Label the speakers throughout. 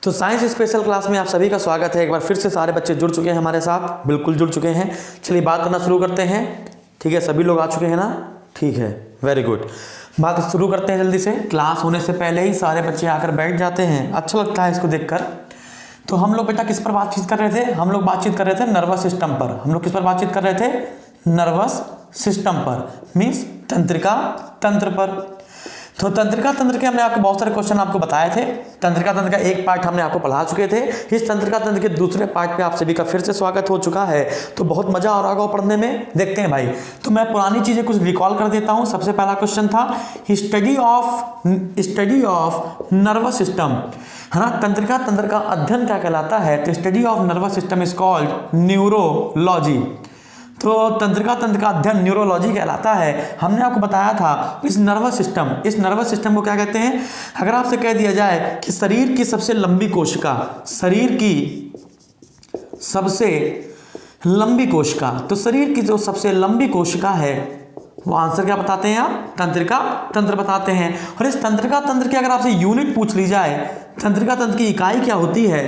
Speaker 1: तो science special class में आप सभी का स्वागत है। एक बार फिर से सारे बच्चे जुड़ चुके हैं हमारे साथ, बिल्कुल जुड़ चुके हैं। चलिए बात करना शुरू करते हैं। ठीक है, सभी लोग आ चुके हैं ना? ठीक है, वेरी गुड। बात शुरू करते हैं जल्दी से। क्लास होने से पहले ही सारे बच्चे आकर बैठ जाते हैं, अच्छा लगता है इसको देखकर। तो हम लोग बेटा किस पर बातचीत कर रहे थे? हम लोग बातचीत कर रहे थे नर्वस सिस्टम पर। हम लोग किस पर बातचीत कर रहे थे? नर्वस सिस्टम पर, मीन्स तंत्रिका तंत्र पर। तो तंत्रिका तंत्र के हमने आपको बहुत सारे क्वेश्चन आपको बताए थे। तंत्रिका तंत्र का एक पार्ट हमने आपको पढ़ा चुके थे। इस तंत्रिका तंत्र के दूसरे पार्ट पे आप सभी का फिर से स्वागत हो चुका है। तो बहुत मजा आ रहा होगा पढ़ने में। देखते हैं भाई, तो मैं पुरानी चीजें कुछ रिकॉल कर देता हूं। सबसे पहला क्वेश्चन था स्टडी ऑफ नर्वस सिस्टम, है ना। तंत्रिका तंत्र का अध्ययन क्या कहलाता है? तो study of nervous system is called neurology. तो तंत्रिका तंत्र का अध्ययन न्यूरोलॉजी कहलाता है। हमने आपको बताया था इस नर्वस सिस्टम को क्या कहते हैं? अगर आपसे कह दिया जाए कि शरीर की सबसे लंबी कोशिका, शरीर की सबसे लंबी कोशिका, तो शरीर की जो सबसे लंबी कोशिका है वो आंसर क्या बताते हैं आप? तंत्रिका तंत्र बताते हैं। और इस तंत्रिका तंत्र की अगर आपसे यूनिट पूछ ली जाए, तंत्रिका तंत्र की इकाई क्या होती है?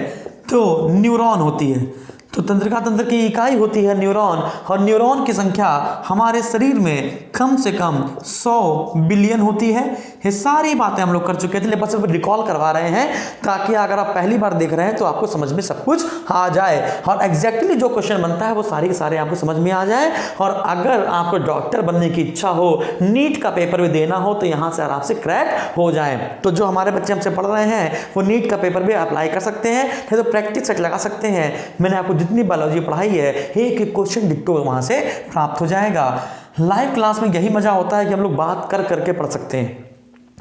Speaker 1: तो न्यूरॉन होती है। तो तंत्रिका तंत्र की इकाई होती है न्यूरॉन, और न्यूरॉन की संख्या हमारे शरीर में कम से कम 100 बिलियन होती है। ये सारी बातें हम लोग कर चुके थे, बस रिकॉल करवा रहे हैं ताकि अगर आप पहली बार देख रहे हैं तो आपको समझ में सब कुछ आ जाए और एग्जैक्टली जो क्वेश्चन बनता है वो सारे के सारे आपको समझ में आ जाए। और अगर आपको डॉक्टर बनने की इच्छा हो, नीट का पेपर भी देना हो, तो यहाँ से आराम से क्रैक हो जाए। तो जो हमारे बच्चे हमसे पढ़ रहे हैं वो नीट का पेपर भी अप्लाई कर सकते हैं, नहीं तो प्रैक्टिस सेट लगा सकते हैं। मैंने आपको जितनी बायोलॉजी पढ़ाई है एक एक क्वेश्चन डिट्टो वहां से प्राप्त हो जाएगा। लाइव क्लास में यही मजा होता है कि हम लोग बात कर करके पढ़ सकते हैं।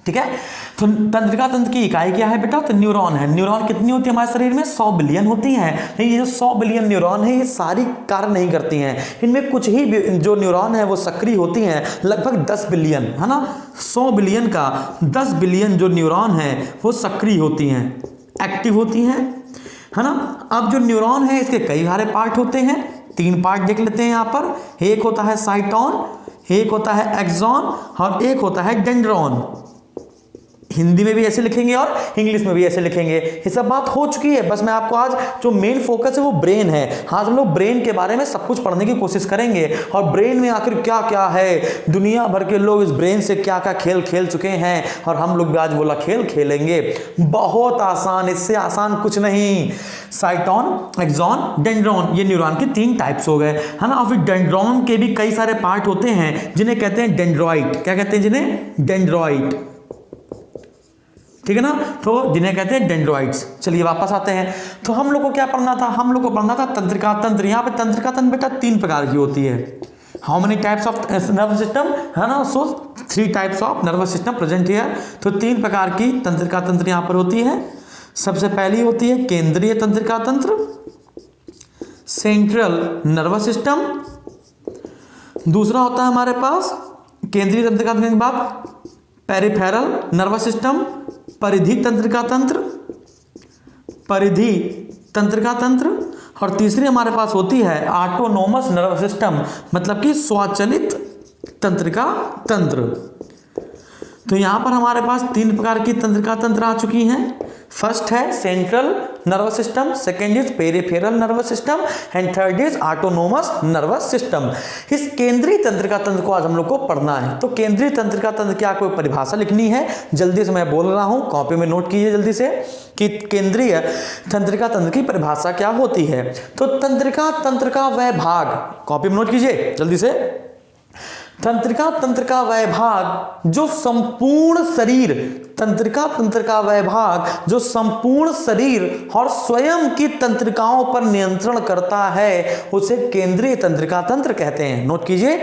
Speaker 1: ठीक है, तो तंत्रिका तंत्र की इकाई क्या है बेटा? तो न्यूरॉन है। न्यूरॉन कितनी होती है हमारे शरीर में? 100 बिलियन होती हैं। ये जो 100 बिलियन न्यूरॉन है ये सारी कार्य नहीं करती हैं। इनमें कुछ ही जो न्यूरॉन है वो सक्रिय होती हैं, लगभग 10 बिलियन, है ना। 100 बिलियन का 10 बिलियन जो न्यूरॉन है वो सक्रिय होती हैं, एक्टिव होती हैं, है ना। अब जो न्यूरॉन है इसके कई सारे पार्ट होते हैं। 3 पार्ट देख लेते हैं यहाँ पर। एक होता है साइटोन, एक होता है एक्सॉन और एक होता है डेंड्रॉन। हिंदी में भी ऐसे लिखेंगे और इंग्लिश में भी ऐसे लिखेंगे। ये सब बात हो चुकी है। बस मैं आपको आज जो मेन फोकस है वो ब्रेन है। आज हम लोग ब्रेन के बारे में सब कुछ पढ़ने की कोशिश करेंगे और ब्रेन में आखिर क्या क्या है, दुनिया भर के लोग इस ब्रेन से क्या क्या खेल खेल चुके हैं और हम लोग भी आज बोला खेल खेलेंगे। बहुत आसान, इससे आसान कुछ नहीं। साइटोन, एक्सॉन, डेंड्रॉन, ये न्यूरॉन के 3 टाइप्स हो गए, है ना। और फिर डेंड्रॉन के भी कई सारे पार्ट होते हैं जिन्हें कहते हैं डेंड्रॉइट। क्या कहते हैं जिन्हें? डेंड्रॉइट। ठीक है ना, तो जिन्हें कहते हैं डेंड्रॉइड्स। चलिए वापस आते हैं। तो हम लोग को क्या पढ़ना था? हम लोग को पढ़ना था तंत्रिका तंत्र। यहाँ पे तंत्रिका तंत्र बेटा 3 प्रकार की होती है। How many types of nervous system, है ना। सो 3 types of nervous system present here. तो 3 प्रकार की तंत्रिका तंत्र यहाँ पर होती है। सबसे पहली होती है केंद्रीय तंत्रिका तंत्र, सेंट्रल नर्वस सिस्टम। दूसरा होता है हमारे पास केंद्रीय तंत्रिका तंत्र के बाद पेरिफेरल नर्वस सिस्टम, परिधि तंत्रिका तंत्र, परिधि तंत्रिका तंत्र। और तीसरी हमारे पास होती है ऑटोनोमस नर्वस सिस्टम, मतलब कि स्वचालित तंत्रिका तंत्र। तो यहां पर हमारे पास 3 प्रकार की तंत्रिका तंत्र आ चुकी हैं। फर्स्ट है central nervous system, second is peripheral nervous system and third is autonomous nervous system. इस केंद्रीय तंत्रिका तंत्र को आज हम लोग को पढ़ना है। तो केंद्रीय तंत्रिका तंत्र की आपको परिभाषा लिखनी है। जल्दी से मैं बोल रहा हूं, कॉपी में नोट कीजिए जल्दी से कि केंद्रीय तंत्रिका तंत्र की परिभाषा क्या होती है। तो तंत्रिका तंत्र का वह भाग, कॉपी में नोट कीजिए जल्दी से। तंत्रिका तंत्र का वह भाग जो संपूर्ण शरीर, तंत्रिका तंत्र का वह भाग जो संपूर्ण शरीर और स्वयं की तंत्रिकाओं पर नियंत्रण करता है उसे केंद्रीय तंत्रिका तंत्र कहते हैं। नोट कीजिए।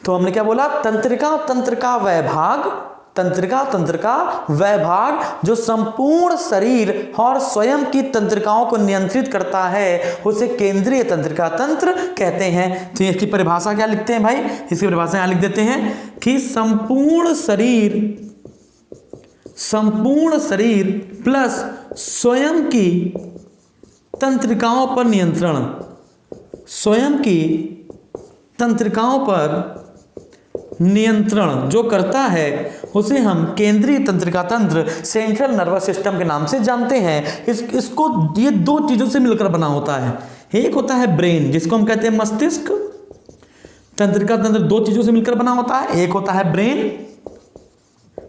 Speaker 1: तो हमने क्या बोला? तंत्रिका तंत्र का वह भाग, तंत्रिका तंत्र का वह भाग जो संपूर्ण शरीर और स्वयं की तंत्रिकाओं को नियंत्रित करता है उसे केंद्रीय तंत्रिका तंत्र कहते हैं। तो इसकी परिभाषा क्या लिखते हैं भाई? इसकी परिभाषा यहां लिख देते हैं कि संपूर्ण शरीर प्लस स्वयं की तंत्रिकाओं पर नियंत्रण, स्वयं की तंत्रिकाओं पर नियंत्रण जो करता है उसे हम केंद्रीय तंत्रिका तंत्र, सेंट्रल नर्वस सिस्टम के नाम से जानते हैं। इसको ये दो चीजों से मिलकर बना होता है। एक होता है ब्रेन, जिसको हम कहते हैं मस्तिष्क। तंत्रिका तंत्र दो चीजों से मिलकर बना होता है, एक होता है ब्रेन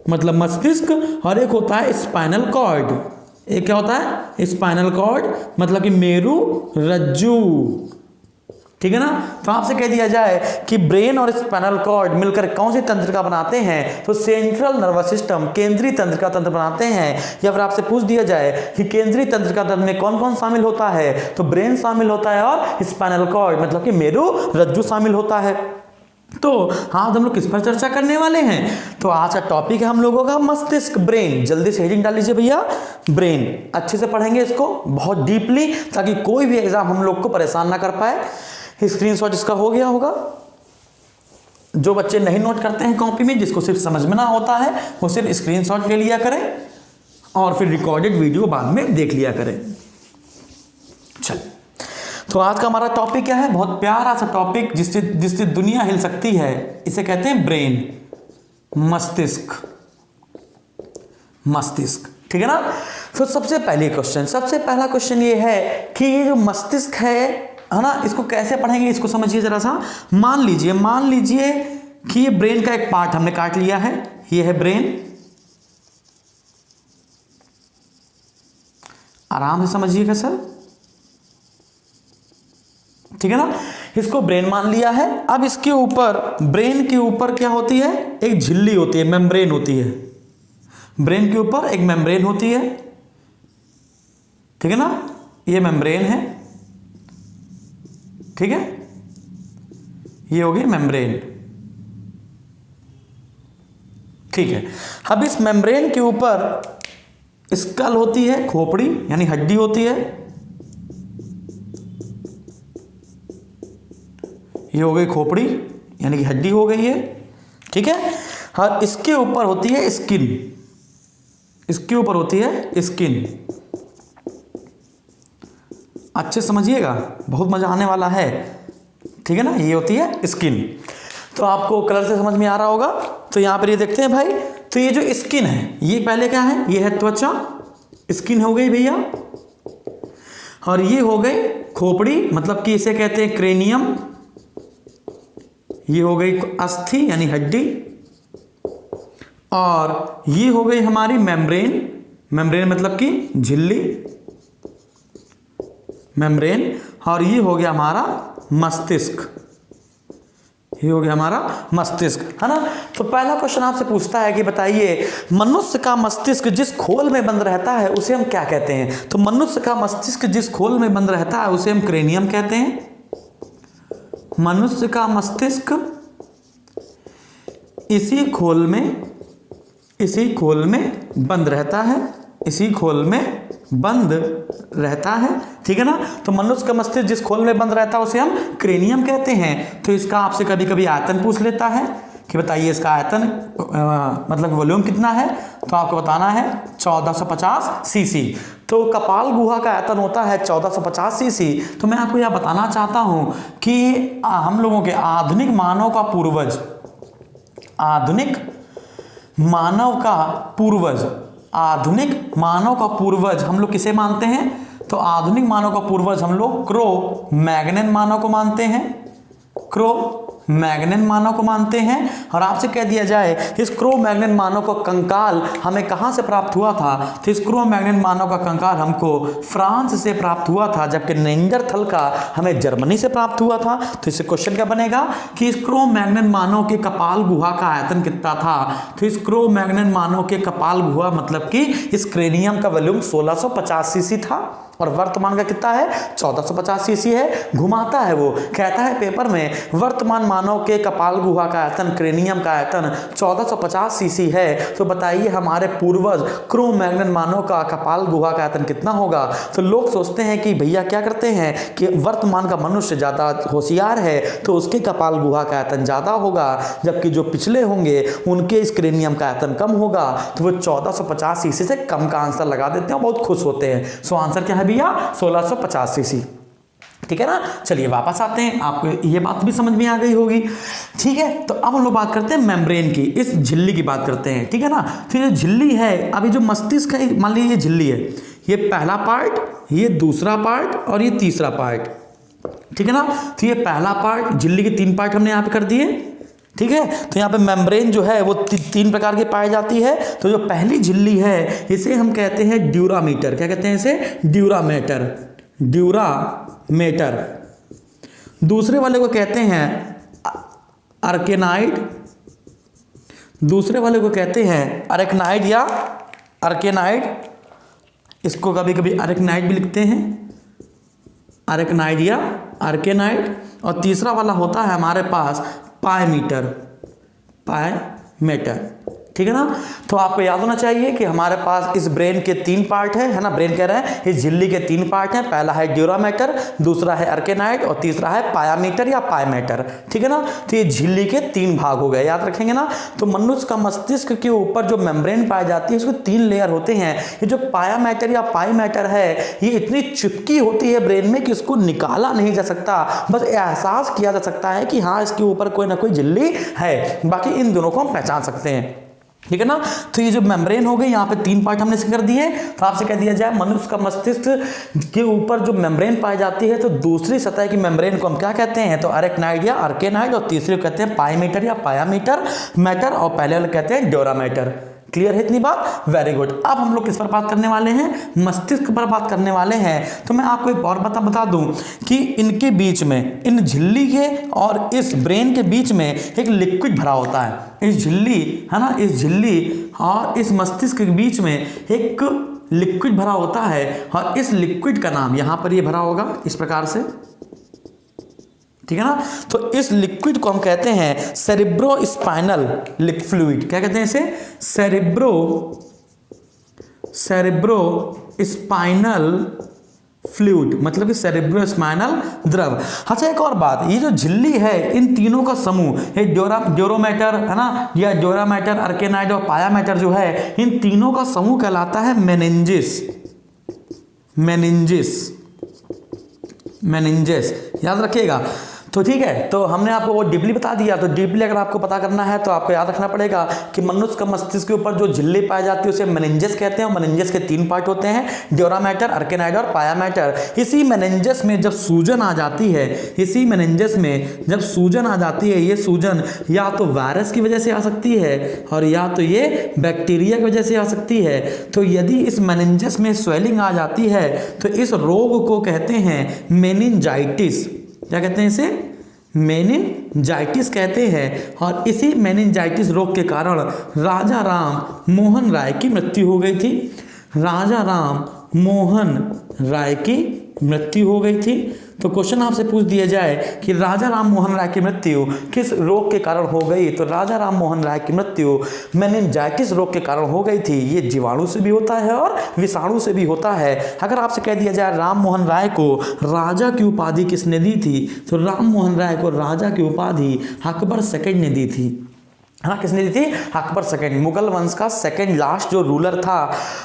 Speaker 1: मतलब मस्तिष्क, और एक होता है स्पाइनल कॉर्ड। एक क्या होता है? स्पाइनल कॉर्ड मतलब कि मेरु रज्जु, ठीक है ना। तो आपसे कह दिया जाए कि ब्रेन और स्पाइनल कॉर्ड मिलकर कौन सी तंत्रिका बनाते हैं, तो सेंट्रल नर्वस सिस्टम, केंद्रीय तंत्रिका तंत्र बनाते हैं। या फिर आपसे पूछ दिया जाए कि केंद्रीय तंत्रिका तंत्र में कौन कौन शामिल होता है, तो ब्रेन शामिल होता है और स्पाइनल कॉर्ड मतलब कि मेरु रज्जु शामिल होता है। तो आज हम लोग किस पर चर्चा करने वाले हैं, तो आज का टॉपिक है हम लोगों का मस्तिष्क, ब्रेन। जल्दी से हेडिंग डाल लीजिए भैया, ब्रेन। अच्छे से पढ़ेंगे इसको बहुत डीपली, ताकि कोई भी एग्जाम हम लोग को परेशान ना कर पाए। स्क्रीनशॉट इसका हो गया होगा। जो बच्चे नहीं नोट करते हैं कॉपी में, जिसको सिर्फ समझना होता है, वो सिर्फ स्क्रीनशॉट ले लिया करें और फिर रिकॉर्डेड वीडियो बाद में देख लिया करें। चल, तो आज का हमारा टॉपिक क्या है? बहुत प्यारा सा टॉपिक, जिससे दुनिया हिल सकती है। इसे कहते हैं ब्रेन, मस्तिष्क। मस्तिष्क, ठीक है ना। तो सबसे पहला क्वेश्चन ये है कि ये जो मस्तिष्क है ना, इसको कैसे पढ़ेंगे, इसको समझिए जरा सा। मान लीजिए कि ये ब्रेन का एक पार्ट हमने काट लिया है, ये है ब्रेन। आराम से समझिएगा सर, ठीक है ना। इसको ब्रेन मान लिया है। अब इसके ऊपर, ब्रेन के ऊपर क्या होती है? एक झिल्ली होती है, मेम्ब्रेन होती है। ब्रेन के ऊपर एक मेम्ब्रेन होती है, ठीक है ना। ये मेम्ब्रेन है, ठीक है, ये हो गई मेम्ब्रेन, ठीक है। अब इस मेम्ब्रेन के ऊपर स्कल होती है, खोपड़ी यानी हड्डी होती है। ये हो गई खोपड़ी यानी कि हड्डी हो गई है, ठीक है। और इसके ऊपर होती है स्किन, इसके ऊपर होती है स्किन। अच्छे समझिएगा, बहुत मजा आने वाला है, ठीक है ना। ये होती है स्किन। तो आपको कलर से समझ में आ रहा होगा। तो यहां पर ये देखते हैं भाई, तो ये जो स्किन है, ये पहले क्या है? ये है त्वचा, स्किन हो गई भैया। और ये हो गई खोपड़ी, मतलब कि इसे कहते हैं क्रेनियम। ये हो गई अस्थि यानी हड्डी। और ये हो गई हमारी मेम्ब्रेन, मेम्ब्रेन मतलब कि झिल्ली, मेम्ब्रेन। और ये हो गया हमारा मस्तिष्क, ये हो गया हमारा मस्तिष्क, है ना। तो पहला क्वेश्चन आपसे पूछता है कि बताइए, मनुष्य का मस्तिष्क जिस खोल में बंद रहता है उसे हम क्या कहते हैं? तो मनुष्य का मस्तिष्क जिस खोल में बंद रहता है उसे हम क्रेनियम कहते हैं। मनुष्य का मस्तिष्क इसी खोल में बंद रहता है, इसी खोल में बंद रहता है, ठीक है ना। तो मनुष्य का मस्तिष्क जिस खोल में बंद रहता है उसे हम क्रेनियम कहते हैं। तो इसका आपसे कभी कभी आयतन पूछ लेता है कि बताइए इसका आयतन मतलब वॉल्यूम कितना है, तो आपको बताना है 1450 सीसी। तो कपाल गुहा का आयतन होता है 1450 सीसी। तो मैं आपको यह बताना चाहता हूं कि हम लोगों के आधुनिक मानव का पूर्वज, आधुनिक मानव का पूर्वज हम लोग किसे मानते हैं? तो आधुनिक मानव का पूर्वज हम लोग क्रो मैग्नन मानव को मानते हैं, क्रो मैग्नन मानव को मानते हैं। और आपसे कह दिया जाए, इस क्रो मैग्नन मानव का कंकाल हमें कहां से प्राप्त हुआ था? तो इस क्रो मैग्नन मानव का कंकाल हमको फ्रांस से प्राप्त हुआ था, जबकि नेंडरथल का हमें जर्मनी से प्राप्त हुआ था। तो इससे क्वेश्चन क्या बनेगा कि इस क्रो मैग्नन मानव के कपाल गुहा का आयतन कितना था? तो इस क्रो मैग्नन मानव के कपाल गुहा मतलब कि इस क्रेनियम का वॉल्यूम 1650 सीसी था, और वर्तमान का कितना है? 1450 सीसी है। घुमाता है वो, कहता है पेपर में वर्तमान मानव के कपाल गुहा का आयतन, क्रेनियम का आयतन 1450 सीसी है। तो बताइए हमारे पूर्वज क्रो मैग्नन मानव का कपाल गुहा का आयतन कितना होगा? तो लोग सोचते हैं कि भैया क्या करते हैं कि वर्तमान का मनुष्य ज़्यादा होशियार है तो उसके कपाल गुहा का आयतन ज़्यादा होगा, जबकि जो पिछले होंगे उनके इस क्रेनियम का आयतन कम होगा। तो वो 1450 सीसी से कम का आंसर लगा देते हैं और बहुत खुश होते हैं। सो आंसर क्या है भैया? 1650 सीसी। ठीक है ना। चलिए वापस आते हैं, आपको ये बात भी समझ में आ गई होगी। ठीक है, तो अब हम लोग बात करते हैं मेम्ब्रेन की, इस झिल्ली की बात करते हैं। ठीक है ना। तो ये झिल्ली है, अभी जो मस्तिष्क है, मान लीजिए ये झिल्ली है, ये पहला पार्ट, ये दूसरा पार्ट और ये तीसरा पार्ट। ठीक है ना। तो ये पहला पार्ट, झिल्ली के 3 पार्ट हमने यहाँ पे कर दिए। ठीक है, तो यहाँ पे मेम्ब्रेन जो है वो 3 प्रकार की पाई जाती है। तो जो पहली झिल्ली है इसे हम कहते हैं ड्यूरामीटर। क्या कहते हैं इसे? Dura mater, dura mater. दूसरे वाले को कहते हैं अर्केनाइड, दूसरे वाले को कहते हैं अरेक्नाइड या अर्केनाइड। इसको कभी कभी अरेक्नाइड भी लिखते हैं, अरेक्नाइड या अर्केनाइड। और तीसरा वाला होता है हमारे पास पायमीटर, पायमीटर। ठीक है ना। तो आपको याद होना चाहिए कि हमारे पास इस ब्रेन के 3 पार्ट है ना, ब्रेन कह रहे हैं इस झिल्ली के 3 पार्ट हैं। पहला है ड्यूरामीटर, दूसरा है अर्केनाइड और तीसरा है पायामीटर या पायमीटर। ठीक है ना। तो ये झिल्ली के 3 भाग हो गए, याद रखेंगे ना। तो मनुष्य का मस्तिष्क के ऊपर जो मेम्ब्रेन पाई जाती है उसके 3 लेयर होते हैं। ये जो पायामीटर या पायमीटर है ये इतनी चिपकी होती है ब्रेन में कि इसको निकाला नहीं जा सकता, बस एहसास किया जा सकता है कि हाँ इसके ऊपर कोई ना कोई झिल्ली है। बाकी इन दोनों को हम पहचान सकते हैं। ठीक है ना। तो ये जो मेम्ब्रेन हो गई, यहाँ पे 3 पार्ट हमने कर दिए। तो आपसे कह दिया जाए मनुष्य का मस्तिष्क के ऊपर जो मेम्ब्रेन पाई जाती है तो दूसरी सतह की मेम्ब्रेन को हम क्या कहते हैं? तो अरेक्नाइड या अर्केनाइड, और तीसरे को कहते हैं पायमीटर या पायामीटर मैटर, और पहले वाले कहते हैं ड्यूरामीटर। क्लियर है इतनी बात? Very good. अब हम लोग किस पर बात करने वाले हैं? मस्तिष्क पर बात करने वाले हैं। तो मैं आपको एक और बता दूं कि इनके बीच में, इन झिल्ली के और इस ब्रेन के बीच में एक लिक्विड भरा होता है। इस झिल्ली है ना, इस झिल्ली और इस मस्तिष्क के बीच में एक लिक्विड भरा होता है, और इस लिक्विड का नाम यहां पर ये भरा होगा इस प्रकार से। ठीक है ना। तो इस लिक्विड को हम कहते हैं सेरिब्रो स्पाइनल फ्लूइड। क्या कहते हैं इसे? सेरिब्रो स्पाइनल फ्लूइड, मतलब कि सेरिब्रो स्पाइनल द्रव। अच्छा एक और बात, ये जो झिल्ली है इन तीनों का समूह, ये ड्यूरोमेटर है ना, या ड्यूरामीटर, अर्केनाइड और पायामीटर जो है, इन तीनों का समूह कहलाता है मेनिंजिस। मेनिंजिस, मेनिंजिस याद रखिएगा। तो ठीक है, तो हमने आपको वो डीपली बता दिया। तो डीपली अगर आपको पता करना है तो आपको याद रखना पड़ेगा कि मनुष्य का मस्तिष्क के ऊपर जो झिल्ली पाई जाती है उसे मेनिंजेस कहते हैं। और मेनिंजेस के 3 पार्ट होते हैं, ड्यूरामीटर, अर्केनाइड और पायामीटर। इसी मेनिंजेस में जब सूजन आ जाती है, इसी मेनिंजेस में जब सूजन आ जाती है, ये सूजन या तो वायरस की वजह से आ सकती है और या तो ये बैक्टीरिया की वजह से आ सकती है। तो यदि इस मेनिंजेस में स्वेलिंग आ जाती है तो इस रोग को कहते हैं मेनिंजाइटिस। क्या कहते हैं इसे? मेनिंजाइटिस कहते हैं। और इसी मेनिंजाइटिस रोग के कारण राजा राम मोहन राय की मृत्यु हो गई थी। राजा राम मोहन राय की मृत्यु हो गई थी। तो क्वेश्चन आपसे पूछ दिया जाए कि राजा राम मोहन राय की मृत्यु किस रोग के कारण हो गई, तो राजा राम मोहन राय की मृत्यु मेनिंजाइटिस रोग के कारण हो गई थी। ये जीवाणु से भी होता है और विषाणु से भी होता है। अगर आपसे कह दिया जाए राम मोहन राय को राजा की उपाधि किसने दी थी, तो राम मोहन राय को राजा की उपाधि अकबर सेकंड ने दी थी। हाँ, किसने दी थी? अकबर सेकंड। मुगल वंश का सेकंड लास्ट जो रूलर था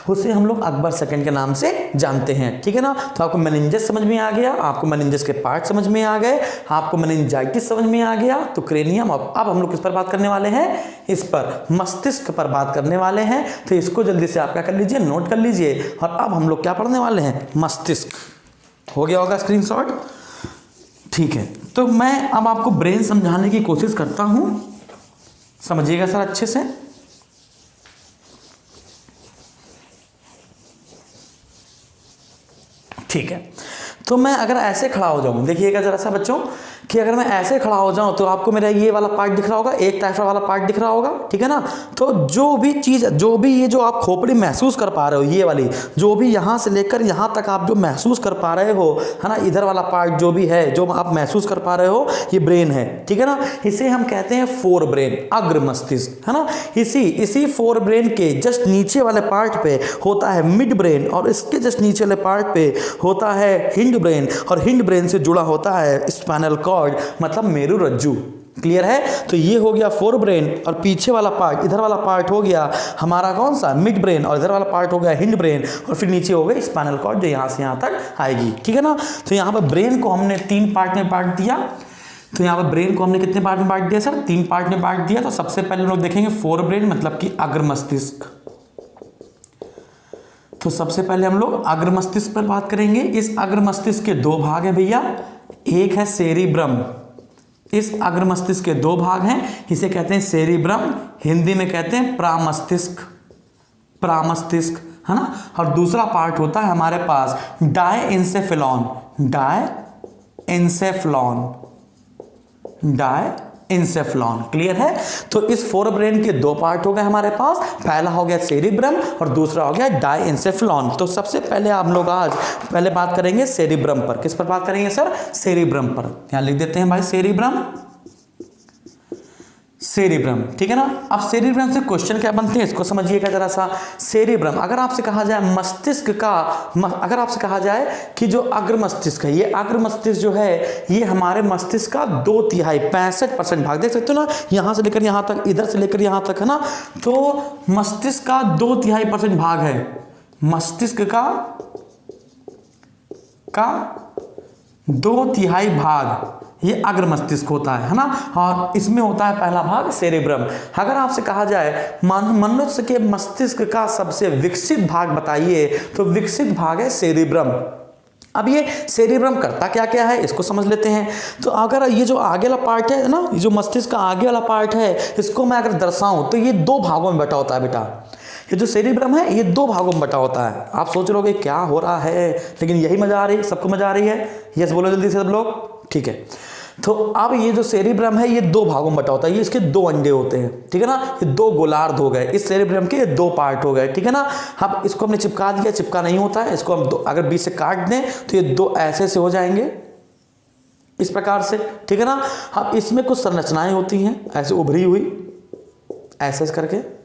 Speaker 1: उसे हम लोग अकबर सेकंड के नाम से जानते हैं। ठीक है ना। तो आपको मेनिंजेस समझ में आ गया, आपको मेनिंजेस के पार्ट समझ में आ गए, आपको मेनिंजाइटिस समझ में आ गया। तो क्रेनियम। अब हम लोग किस पर बात करने वाले हैं? इस पर, मस्तिष्क पर बात करने वाले हैं। तो इसको जल्दी से आप क्या कर लीजिए, नोट कर लीजिए। और अब हम लोग क्या पढ़ने वाले हैं? मस्तिष्क। हो गया होगा स्क्रीनशॉट? ठीक है, तो मैं अब आपको ब्रेन समझाने की कोशिश करता हूं, समझिएगा सर अच्छे से। ठीक है, तो मैं अगर ऐसे खड़ा हो जाऊं, देखिएगा जरा सा बच्चों कि अगर मैं ऐसे खड़ा हो जाऊं तो आपको मेरा ये वाला पार्ट दिख रहा होगा, एक तरफा वाला पार्ट दिख रहा होगा। ठीक है ना। तो जो भी चीज़, जो भी ये जो आप खोपड़ी महसूस कर पा रहे हो, ये वाली जो भी यहाँ से लेकर यहाँ तक आप जो महसूस कर पा रहे हो, है ना, इधर वाला पार्ट जो भी है जो आप महसूस कर पा रहे हो, ये ब्रेन है। ठीक है ना। इसे हम कहते हैं फोर ब्रेन, अग्र मस्तिष्क, है ना। इसी फोर ब्रेन के जस्ट नीचे वाले पार्ट पे होता है मिड ब्रेन, और इसके जस्ट नीचे वाले पार्ट पे होता है हिंड ब्रेन, और हिंड ब्रेन से जुड़ा होता है स्पाइनल कॉर्ड, मतलब मेरुरज्जु। क्लियर है? तो ये हो गया फोर ब्रेन और पीछे वाला पार्ट, इधर वाला पार्ट हो गया हमारा कौन सा, मिड ब्रेन, और इधर वाला पार्ट हो गया हिंड ब्रेन, और फिर नीचे हो गई स्पाइनल कॉर्ड जो यहाँ से यहाँ तक आएगी। ठीक है ना? तो यहाँ पर ब्रेन को हमने 3 पार्ट में बांट दिया। तो यहाँ पर ब्रेन को हमने कितने पार्ट में बांट दिया सर? 3 पार्ट में बांट दिया। तो सबसे पहले लोग देखेंगे फोर ब्रेन मतलब कि अग्र मस्तिष्क। तो सबसे पहले हम लोग अग्र मस्तिष्क पर बात करेंगे। इस अग्र मस्तिष्क के 2 भाग हैं भैया, एक है सेरिब्रम। इस अग्र मस्तिष्क के 2 भाग हैं, इसे कहते हैं सेरिब्रम, हिंदी में कहते हैं प्रामस्तिष्क, प्रामस्तिष्क, है ना। और दूसरा पार्ट होता है हमारे पास डायएन्सेफेलॉन, डायएन्सेफेलॉन, डायएन्सेफेलॉन। क्लियर है? तो इस फोर ब्रेन के 2 पार्ट हो गए हमारे पास, पहला हो गया सेरिब्रम और दूसरा हो गया डायएन्सेफेलॉन। तो सबसे पहले आप लोग आज पहले बात करेंगे सेरिब्रम पर। किस पर बात करेंगे सर? सेरिब्रम पर। यहां लिख देते हैं भाई सेरिब्रम, सेरिब्रम। ठीक है ना? अब सेरिब्रम से क्वेश्चन क्या बनते हैं इसको समझिएगा जरा सा। सेरिब्रम, अगर आपसे कहा जाए मस्तिष्क का, अगर आपसे कहा जाए कि जो अग्र मस्तिष्क है, ये अग्र मस्तिष्क जो है ये हमारे मस्तिष्क का 2/3 65% भाग, देख सकते हो ना, यहां से लेकर यहां तक, इधर से लेकर यहां तक, है ना। तो मस्तिष्क का 2/3% भाग है, मस्तिष्क का 2/3 भाग ये अग्र मस्तिष्क होता है ना। और इसमें होता है पहला भाग सेरिब्रम। अगर आपसे कहा जाए मनुष्य के मस्तिष्क का सबसे विकसित भाग बताइए, तो विकसित भाग है सेरिब्रम। अब ये सेरिब्रम करता क्या क्या है इसको समझ लेते हैं। तो अगर ये जो आगे वाला पार्ट है ना, ये जो मस्तिष्क का आगे वाला पार्ट है, इसको मैं अगर दर्शाऊं तो ये 2 भागों में बटा होता है बेटा। ये जो सेरिब्रम है ये 2 भागों में बटा होता है। आप सोच लोगे क्या हो रहा है, लेकिन यही मजा आ रही है, सबको मजा आ रही है। यस बोलो जल्दी से सब लोग। ठीक है, तो अब ये जो सेरिब्रम है ये 2 भागों में बटा होता है। ये इसके 2 अंडे होते हैं, ठीक है ना। ये 2 गोलार्ध हो गए, इस सेरिब्रम के 2 पार्ट हो गए, ठीक है ना। अब इसको हमने चिपका दिया, चिपका नहीं होता है, इसको हम अगर बीच से काट दें तो ये 2 ऐसे से हो जाएंगे, इस प्रकार से, ठीक है ना। अब इसमें कुछ संरचनाएं होती हैं ऐसे उभरी हुई, ऐसे करके,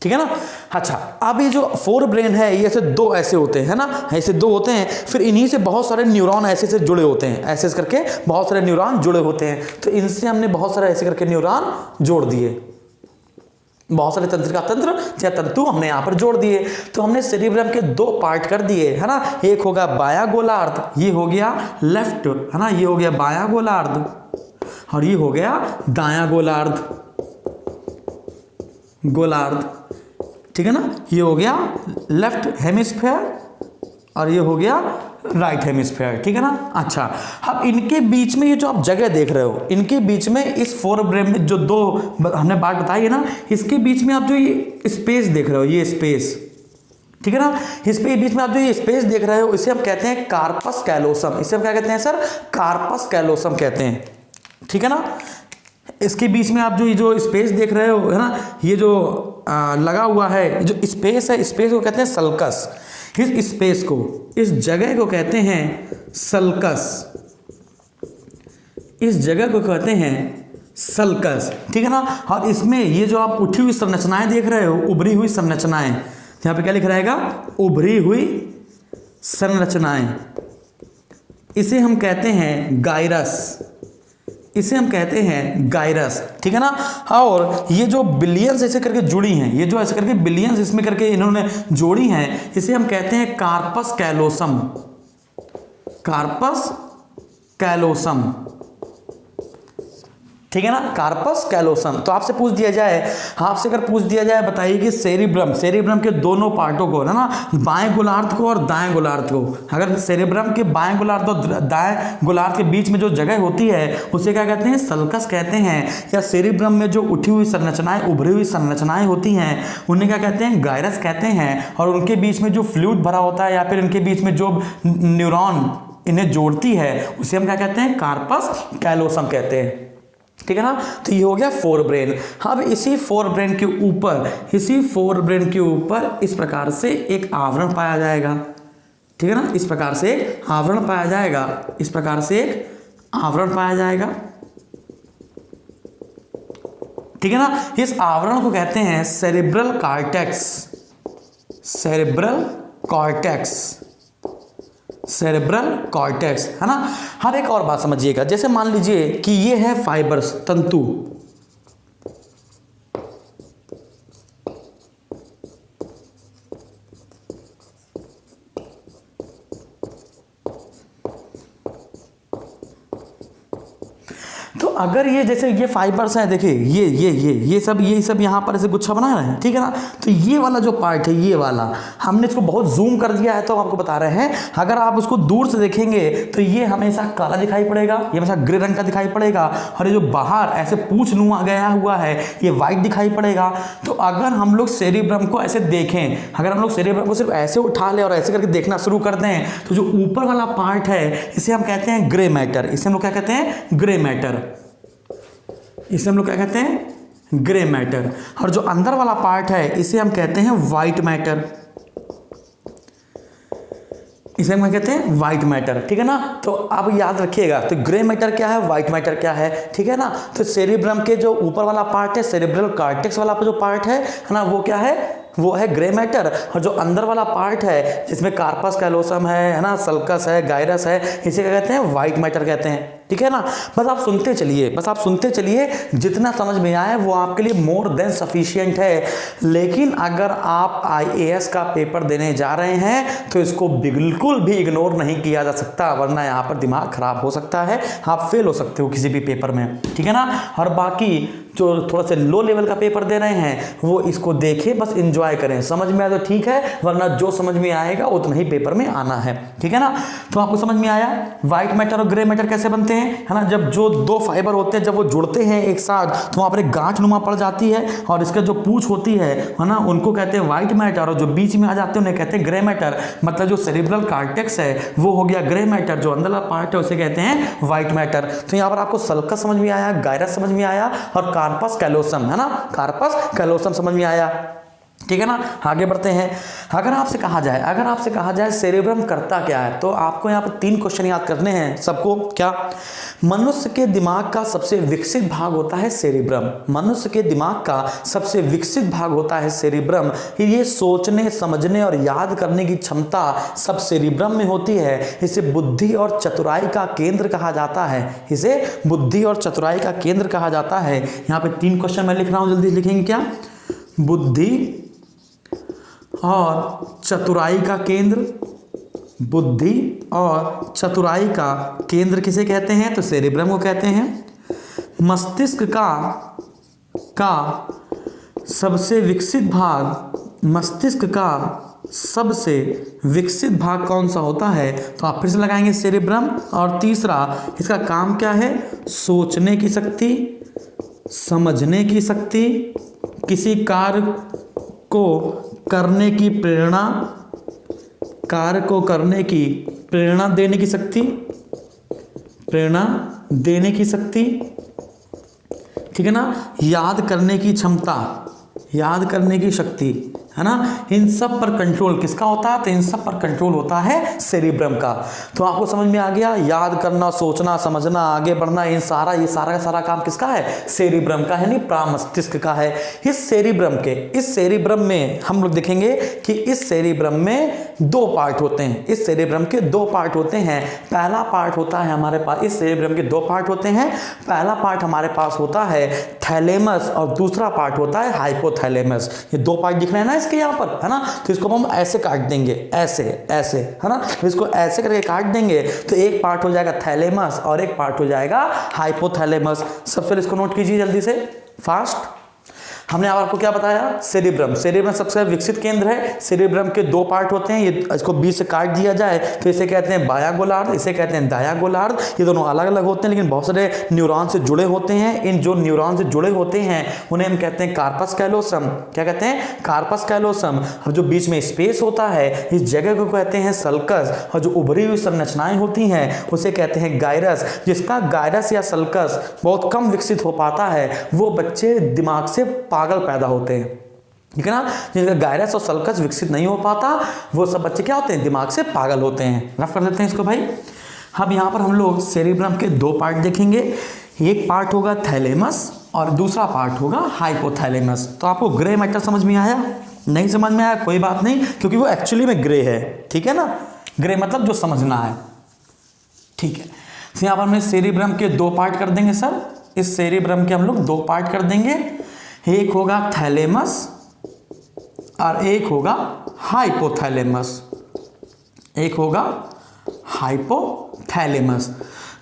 Speaker 1: ठीक है ना। अच्छा, अब ये जो फोर ब्रेन है ये ऐसे 2 ऐसे होते हैं ना, ऐसे 2 होते हैं, फिर इन्हीं से बहुत सारे न्यूरॉन ऐसे से जुड़े होते हैं, ऐसे करके बहुत सारे न्यूरॉन जुड़े होते हैं। तो इनसे हमने बहुत सारे ऐसे करके न्यूरॉन जोड़ दिए, बहुत सारे तंत्रिका तंत्र या तंतु हमने यहाँ पर जोड़ दिए। तो हमने सेरिब्रम के 2 पार्ट कर दिए, है ना। एक होगा बायां गोलार्ध, ये हो गया लेफ्ट, है ना, ये हो गया बायां गोलार्ध, और ये हो गया दायां गोलार्ध, गोलार्ध, ठीक है ना। ये हो गया लेफ्ट हेमिस्फेयर और ये हो गया राइट हेमिस्फेयर, ठीक है ना। अच्छा, अब इनके बीच में ये जो आप जगह देख रहे हो, इनके बीच में इस फोर ब्रेन में जो 2 हमने बात बताई है ना, इसके बीच में आप जो ये स्पेस देख रहे हो, ये स्पेस, ठीक है ना, इसके बीच में आप जो ये स्पेस देख रहे हो इसे हम कहते हैं कार्पस कैलोसम। इसे हम क्या कहते हैं सर? कार्पस कैलोसम कहते हैं, ठीक है ना। इसके बीच में आप जो स्पेस देख रहे हो, है ना, ये जो लगा हुआ है जो स्पेस है, स्पेस को कहते हैं सल्कस। इस स्पेस को, इस जगह को कहते हैं सल्कस, इस जगह को कहते हैं सल्कस, ठीक है ना। और इसमें ये जो आप उठी हुई संरचनाएं देख रहे हो, उभरी हुई संरचनाएं, यहाँ पे क्या लिख रहेगा? उभरी हुई संरचनाएं, इसे हम कहते हैं गायरस, इसे हम कहते हैं गायरस, ठीक है ना। और ये जो बिलियंस ऐसे करके जुड़ी हैं, ये जो ऐसे करके बिलियंस इसमें करके इन्होंने जोड़ी हैं, इसे हम कहते हैं कार्पस कैलोसम, कार्पस कैलोसम, ठीक है ना, कार्पस कैलोसम। तो आपसे पूछ दिया जाए, आपसे अगर पूछ दिया जाए बताइए कि सेरिब्रम, सेरिब्रम के दोनों पार्टों को, है ना, बाएं गोलार्ध को और दाएं गोलार्ध को, अगर सेरिब्रम के बाएं गोलार्ध और दाएं गोलार्ध के बीच में जो जगह होती है उसे क्या कहते हैं? सल्कस कहते हैं। या सेरिब्रम में जो उठी हुई संरचनाएं, उभरी हुई संरचनाएं होती हैं उन्हें क्या कहते हैं? गायरस कहते हैं। और उनके बीच में जो फ्लूइड भरा होता है या फिर उनके बीच में जो न्यूरॉन इन्हें जोड़ती है उसे हम क्या कहते हैं? कार्पस कैलोसम कहते हैं, ठीक है ना। तो ये हो गया फोर ब्रेन। अब इसी फोर ब्रेन के ऊपर, इसी फोर ब्रेन के ऊपर इस प्रकार से एक आवरण पाया जाएगा, ठीक है ना, इस प्रकार से एक आवरण पाया जाएगा, इस प्रकार से एक आवरण पाया जाएगा, ठीक है ना। इस आवरण को कहते हैं cerebral cortex, cerebral cortex, cerebral cortex, है ना। हर एक और बात समझिएगा, जैसे मान लीजिए कि ये है फाइबर्स, तंतु, तो अगर ये जैसे ये फाइबर्स हैं, देखिए ये सब यहाँ पर ऐसे गुच्छा बना है, ठीक है ना। तो ये वाला जो पार्ट है, ये वाला हमने इसको बहुत जूम कर दिया है, तो हम आपको बता रहे हैं, अगर आप उसको दूर से देखेंगे तो ये हमेशा काला दिखाई पड़ेगा, ये हमेशा ग्रे रंग का दिखाई पड़ेगा, और ये जो बाहर ऐसे पूंछ नुमा गया हुआ है ये वाइट दिखाई पड़ेगा। तो अगर हम लोग सेरिब्रम को ऐसे देखें, अगर हम लोग सेरिब्रम को सिर्फ ऐसे उठा लें और ऐसे करके देखना शुरू कर दें, तो जो ऊपर वाला पार्ट है इसे हम कहते हैं ग्रे मैटर, इसे हम लोग क्या कहते हैं, ग्रे मैटर, इसे हम लोग क्या कहते हैं, ग्रे मैटर। और जो अंदर वाला पार्ट है इसे हम कहते हैं वाइट मैटर, इसे हम कहते हैं वाइट मैटर, ठीक है ना। तो आप याद रखिएगा, तो ग्रे मैटर क्या है, वाइट मैटर क्या है, ठीक है ना। तो सेरिब्रम के जो ऊपर वाला पार्ट है, सेरिब्रल कॉर्टेक्स वाला जो पार्ट है ना, वो क्या है, वो है ग्रे मैटर। और जो अंदर वाला पार्ट है जिसमें कार्पस कैलोसम है ना, सल्कस है, गायरस है, इसे क्या कहते हैं, वाइट मैटर कहते हैं, ठीक है ना। बस आप सुनते चलिए, जितना समझ में आए वो आपके लिए मोर देन सफिशिएंट है। लेकिन अगर आप IAS का पेपर देने जा रहे हैं तो इसको बिल्कुल भी इग्नोर नहीं किया जा सकता, वरना यहाँ पर दिमाग खराब हो सकता है, आप फेल हो सकते हो किसी भी पेपर में, ठीक है ना। और बाकी जो थोड़ा सा लो लेवल का पेपर दे रहे हैं वो इसको देखें, बस एंजॉय करें, समझ में आए तो ठीक है, वरना जो समझ में आएगा उतना ही पेपर में आना है, ठीक है ना। तो आपको समझ में आया व्हाइट मैटर और ग्रे मैटर कैसे बनते हैं, है ना। जब जो दो फाइबर होते हैं, जब वो जुड़ते हैं एक साथ, तो वहाँ पर एक गांठ नुमा पड़ जाती है, और इसका जो पूंछ होती है ना, उनको कहते हैं व्हाइट मैटर, और जो बीच में आ जाते हैं उन्हें कहते हैं ग्रे मैटर। मतलब जो सेरिब्रल कॉर्टेक्स है वो हो गया ग्रे मैटर, जो अंदर वाला पार्ट है उसे कहते हैं व्हाइट मैटर। तो यहाँ पर आपको सल्कस समझ में आया, गायरस समझ में आया, और कार्पस कैलोसम, है ना, कार्पस कैलोसम समझ में आया, ठीक है ना। आगे बढ़ते हैं। अगर आपसे कहा जाए सेरेब्रम करता क्या है, तो आपको यहाँ पर 3 क्वेश्चन याद करने हैं सबको। क्या, मनुष्य के दिमाग का सबसे विकसित भाग होता है सेरेब्रम, मनुष्य के दिमाग का सबसे विकसित भाग होता है सेरेब्रम। ये सोचने, समझने और याद करने की क्षमता सब सेरेब्रम में होती है। इसे बुद्धि और चतुराई का केंद्र कहा जाता है, इसे बुद्धि और चतुराई का केंद्र कहा जाता है। यहाँ पे 3 क्वेश्चन मैं लिख रहा हूँ, जल्दी लिखेंगे। क्या, बुद्धि और चतुराई का केंद्र, बुद्धि और चतुराई का केंद्र किसे कहते हैं, तो सेरेब्रम को कहते हैं। मस्तिष्क का सबसे विकसित भाग, मस्तिष्क का सबसे विकसित भाग कौन सा होता है, तो आप फिर से लगाएंगे सेरेब्रम। और तीसरा, इसका काम क्या है, सोचने की शक्ति, समझने की शक्ति, किसी कार्य को करने की प्रेरणा, कार्य को करने की प्रेरणा देने की शक्ति, प्रेरणा देने की शक्ति, ठीक है ना, याद करने की क्षमता, याद करने की शक्ति, है ना। इन सब पर कंट्रोल किसका होता है, तो इन सब पर कंट्रोल होता है सेरेब्रम का। तो आपको समझ में आ गया, याद करना, सोचना, समझना, आगे बढ़ना, ये सारा का सारा काम किसका है, सेरेब्रम का है, नहीं प्रामस्तिष्क का है। इस सेरेब्रम में हम लोग देखेंगे कि इस सेरेब्रम में 2 पार्ट होते हैं, इस सेरेब्रम के 2 पार्ट होते हैं। पहला पार्ट होता है हमारे पास, इस सेरेब्रम के 2 पार्ट होते हैं। पहला पार्ट हमारे पास होता है थैलेमस, और दूसरा पार्ट होता है हाइपोथैलेमस। ये 2 पार्ट दिख रहे हैं ना इसके यहाँ पर, है ना। तो इसको हम ऐसे काट देंगे, ऐसे, है ना। तो इसको ऐसे करके काट देंगे तो एक पार्ट हो जाएगा थैलेमस और एक पार्ट हो जाएगा हाइपोथैलेमस। सबसे पहले इसको नोट कीजिए जल्दी से, फास्ट। हमने आपको क्या बताया, सेरेब्रम सबसे विकसित केंद्र है। सेरेब्रम के 2 पार्ट होते हैं, ये इसको बीच से काट दिया जाए तो इसे कहते हैं बायां गोलार्ध, इसे कहते हैं दायां गोलार्ध। ये दोनों अलग अलग होते हैं लेकिन बहुत सारे न्यूरॉन से जुड़े होते हैं। इन जो न्यूरॉन से जुड़े होते हैं उन्हें हम कहते हैं कार्पस कैलोसम। क्या कहते हैं, कार्पस कैलोसम। अब जो बीच में स्पेस होता है इस जगह को कहते हैं सल्कस, और जो उभरी हुई संरचनाएं होती हैं उसे कहते हैं गायरस। जिसका गायरस या सल्कस बहुत कम विकसित हो पाता है वो बच्चे दिमाग से पागल पैदा होते हैं, ठीक है ना। जिनका गायरस और सल्कस विकसित नहीं हो पाता वो सब बच्चे क्या होते हैं, दिमाग से पागल होते हैं। रफ कर देते हैं इसको भाई। अब यहाँ पर हम लोग सेरेब्रम के 2 पार्ट देखेंगे। एक पार्ट होगा थैलेमस और दूसरा पार्ट होगा हाइपोथैलेमस। तो आपको ग्रे मैटर समझ में आया, नहीं समझ में आया कोई बात नहीं, क्योंकि वो एक्चुअली में ग्रे है, ठीक है ना। ग्रे मतलब जो समझना है, ठीक है। तो यहाँ पर हमने सेरिब्रम के 2 पार्ट कर देंगे सर, इस सेरिब्रम के हम लोग 2 पार्ट कर देंगे, एक होगा थैलेमस और एक होगा हाइपोथैलेमस, एक होगा हाइपोथैलेमस।